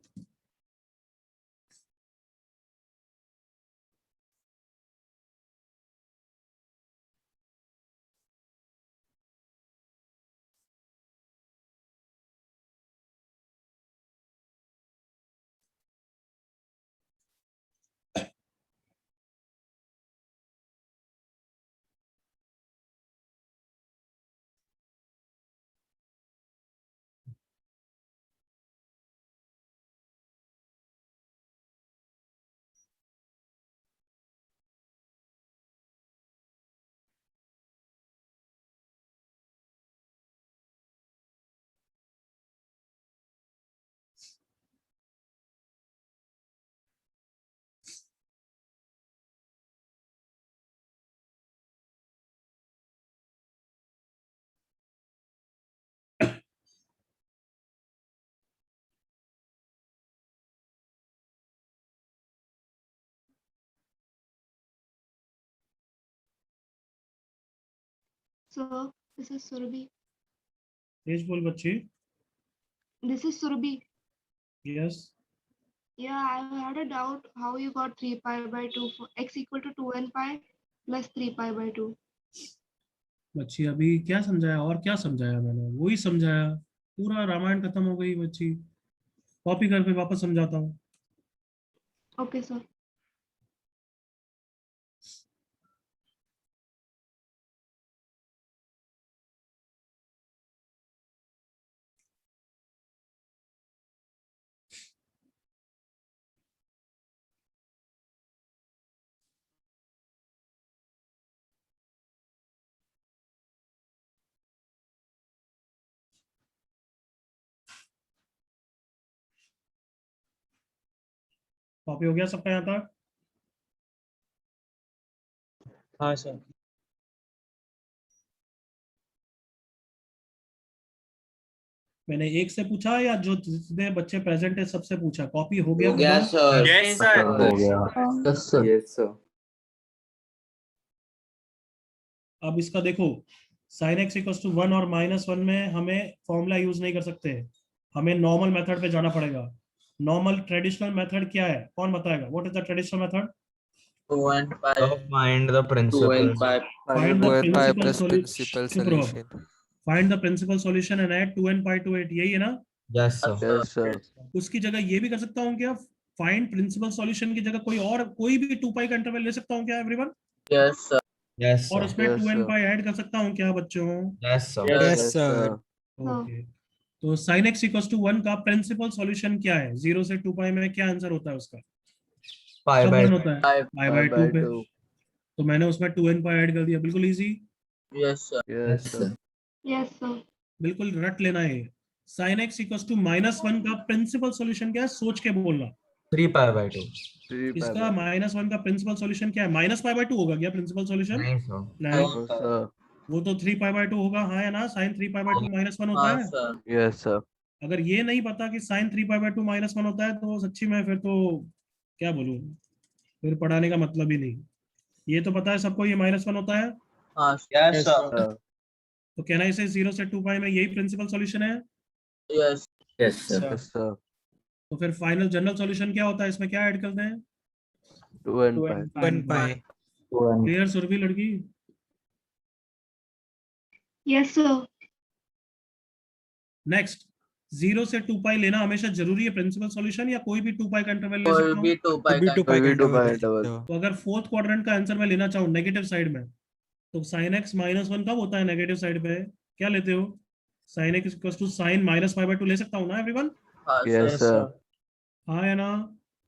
So this is Surabhi. तेज बोल बच्ची। This is Surabhi. Yes Yeah, I had a doubt how you got 3 pi by 2 for x equal to 2n pi plus 3 pi by 2. बच्ची अभी क्या समझाया और क्या समझाया मैंने? वही समझाया, पूरा रामायण खत्म हो गई बच्ची। कॉपी कर, फिर वापस समझाता हूँ। Okay, sir. कॉपी हो गया सबका यहाँ तक? हाँ सर। मैंने एक से पूछा या जो जितने बच्चे प्रेजेंट है सबसे पूछा? कॉपी हो गया हो गया पूरा? sir. Yes, sir. हो गया। Yes, sir. Yes, sir. अब इसका देखो, sin x इक्वल्स टू 1 और -1 में हमें फॉर्मूला यूज नहीं कर सकते, हमें नॉर्मल मेथड पे जाना पड़ेगा। नॉर्मल ट्रेडिशनल मेथड क्या है? कौन बताएगा? What is the traditional method? 2n pi. Find the 2n principal. pi. Find the 2n pi principal plus solution. principal चुप रहो। solution. Find the principal solution and add 2n pi to it, यही है ना? Yes, sir. Yes, sir. उसकी जगह ये भी कर सकता हूँ क्या? फाइंड प्रिंसिपल सॉल्यूशन की जगह कोई भी 2 पाई का इंटरवल ले सकता हूँ क्या एवरीवन? Yes, sir. Yes, और sir. उसमें Yes, 2n sir. पाई ऐड कर सकता हूँ क्या बच्चों? Yes, sir. Yes, Yes, sir. sir. Okay, तो sin x इक्वल्स टू 1 का प्रिंसिपल सॉल्यूशन क्या है? 0 से 2 पाई में क्या आंसर होता है उसका? Pi कब by वन होता है? Pi by by 2 पे। 2. तो मैंने उसमें 2n पाई ऐड कर दिया, बिल्कुल easy, Yes, sir. Yes, sir. Yes, sir. बिल्कुल रट लेना है। sin x इक्वल्स टू -1 का प्रिंसिपल सॉल्यूशन क्या है? सोच के बोलना। 3 pi by 2. 3 pi इसका by -1 का प्रिंसिपल सॉल्यूशन क्या है? -π/2 होगा क्या प्रिंसिपल सॉल्यूशन? नहीं sir. नहीं, 2. Sir. वो तो 3π/2 होगा, हाँ या ना? sin 3π/2 -1 होता हाँ, है। sir. Yes, sir. अगर ये नहीं पता कि sin 3π/2 -1 होता है तो सच्ची में फिर तो क्या बोलूं, फिर पढ़ाने का मतलब ही नहीं। ये तो पता है सबको ये -1 होता है, हाँ, yes, sir. तो कहना इसे 0 से 2 पाई में यही प्रिंसिपल सॉल्यूशन है। Yes, Yes, sir. yes, sir. तो फिर फाइनल जनरल सॉल्यूशन क्या होता है? इसमें क्या ऐड करते हैं? 2n pi. 1 pi. Clear Surabhi लड़की? Yes, sir. नेक्स्ट, 0 से 2 पाई लेना हमेशा जरूरी है प्रिंसिपल सॉल्यूशन, या कोई भी 2 पाई का इंटरवल ले कोई सकता भी हूँ? 2 pi भी का 2 pi interval. का 2 pi interval interval. है। तो अगर फोर्थ क्वाड्रेंट का आंसर मैं लेना चाहूँ नेगेटिव साइड में, तो sin x -1 कब होता है नेगेटिव साइड पे? क्या लेते हो? sin x equals to sin -π/2 ले सकता हूँ ना एवरीवन? हाँ, yes, sir. हाँ या ना?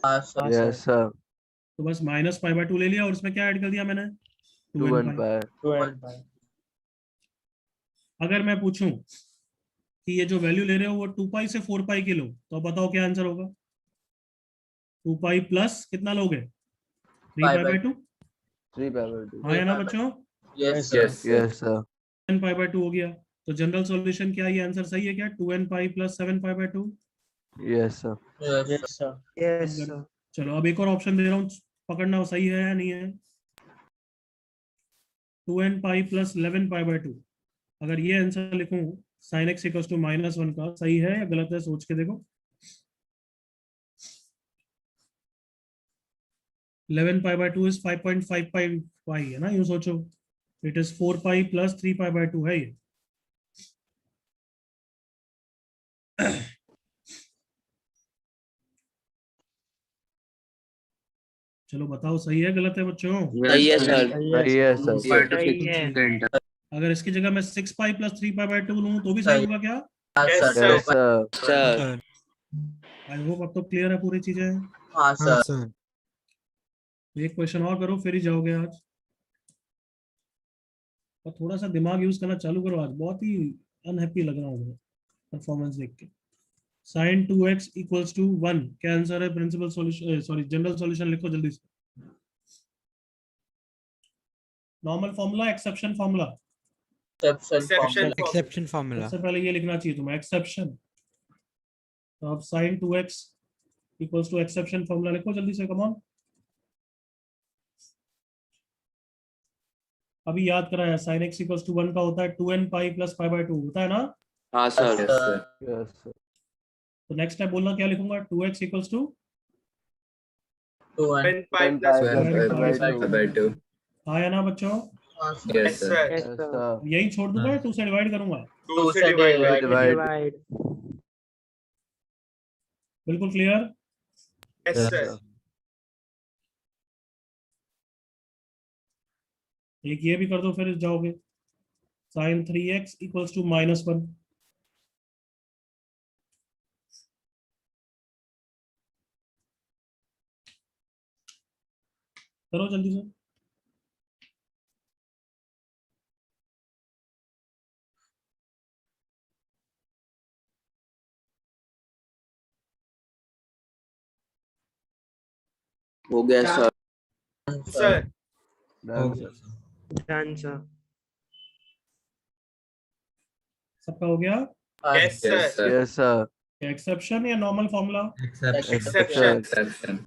हाँ, sir. Yes, sir. तो बस -π/2 ले लिया और उसमें क्या ऐड कर दिया मैंने 2n पाई। अगर मैं पूछूं कि ये जो वैल्यू ले रहे हो वो 2 पाई से 4 पाई की लो, तो अब बताओ क्या आंसर होगा? 2 पाई प्लस कितना लोगे? 3π/2। 3π/2 हाँ या ना बच्चों? yes sir 7π/2 हो गया। तो जनरल सॉल्यूशन क्या, ये आंसर सही है क्या? 2n pi plus 7π/2। yes sir चलो अब एक और ऑप्शन दे रहा हूँ, पकड़ना सही है या नहीं है। 2n pi plus 11π/2। अगर ये आंसर लिखूं sin x इक्वल्स टू -1 का, सही है या गलत है सोच के देखो। 11π/2 इज 5.5 पाई है ना, यूं सोचो। इट इज 4 पाई प्लस 3π/2 है ये। चलो बताओ सही है गलत है बच्चों? सही है सर। सही है सर अगर इसकी जगह मैं 6 पाई प्लस 3π/2 लूं तो भी सही होगा क्या? yes sir sir I hope अब तो क्लियर है पूरी चीजें। हाँ हाँ सर सर। एक क्वेश्चन और करो फिर ही जाओगे आज। और थोड़ा सा दिमाग यूज करना चालू करो आज, बहुत ही अनहैप्पी लग रहा हूँ परफॉर्मेंस देख के। sin 2x इक्वल्स टू 1 क्या आंसर है? Principal solution, sorry general solution लिखो जल्दी से। Normal formula, exception formula. Exception formula. सबसे पहले ये लिखना चाहिए तुम्हें, एक्सेप्शन। तो अब sin 2x equals to exception formula लिखो जल्दी से, कम ऑन। अभी याद कराया, sin x इक्वल्स टू 1 का होता है 2n पाई प्लस π/2 होता है ना। हाँ सर। yes sir तो नेक्स्ट स्टेप बोलना क्या लिखूंगा? 2x इक्वल्स टू 2n पाई 10π/2 हाँ या ना बच्चों? yes sir yes sir यही छोड़ दूंगा या 2 से डिवाइड करूंगा? 2 से divide बिल्कुल क्लियर? yes sir एक ये भी कर दो फिर जाओगे। sin 3x equals to -1। करो जल्दी से। हो गया सर। सर done sir सबका हो गया? yes sir yes sir exception या normal formula? exception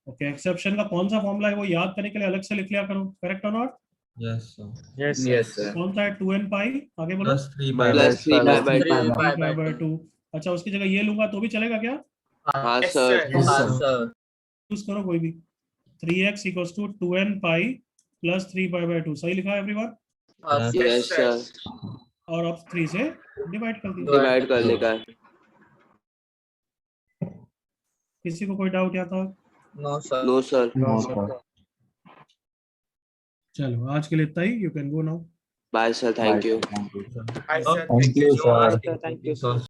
okay, exception का कौन सा फॉर्मूला है वो याद करने के लिए अलग से लिख लिया करो। करेक्ट और not? Yes sir. yes sir कौन सा है? 2n पाई, आगे बोलो। Plus 3 plus 3π/2। 3π/2। अच्छा, उसकी जगह ये लूंगा तो भी चलेगा क्या? हाँ yes सर। sir हाँ सर यूज करो कोई भी। 3x equals to 2n pi plus 3π/2 सही लिखा है एवरीवन? Yes sir. और अब 3 से डिवाइड कर दिया। डिवाइड करने का है। किसी को कोई डाउट आता? no sir no sir. चलो आज के लिए इतना ही, you can go now. Bye sir, thank you. hi sir thank you so much So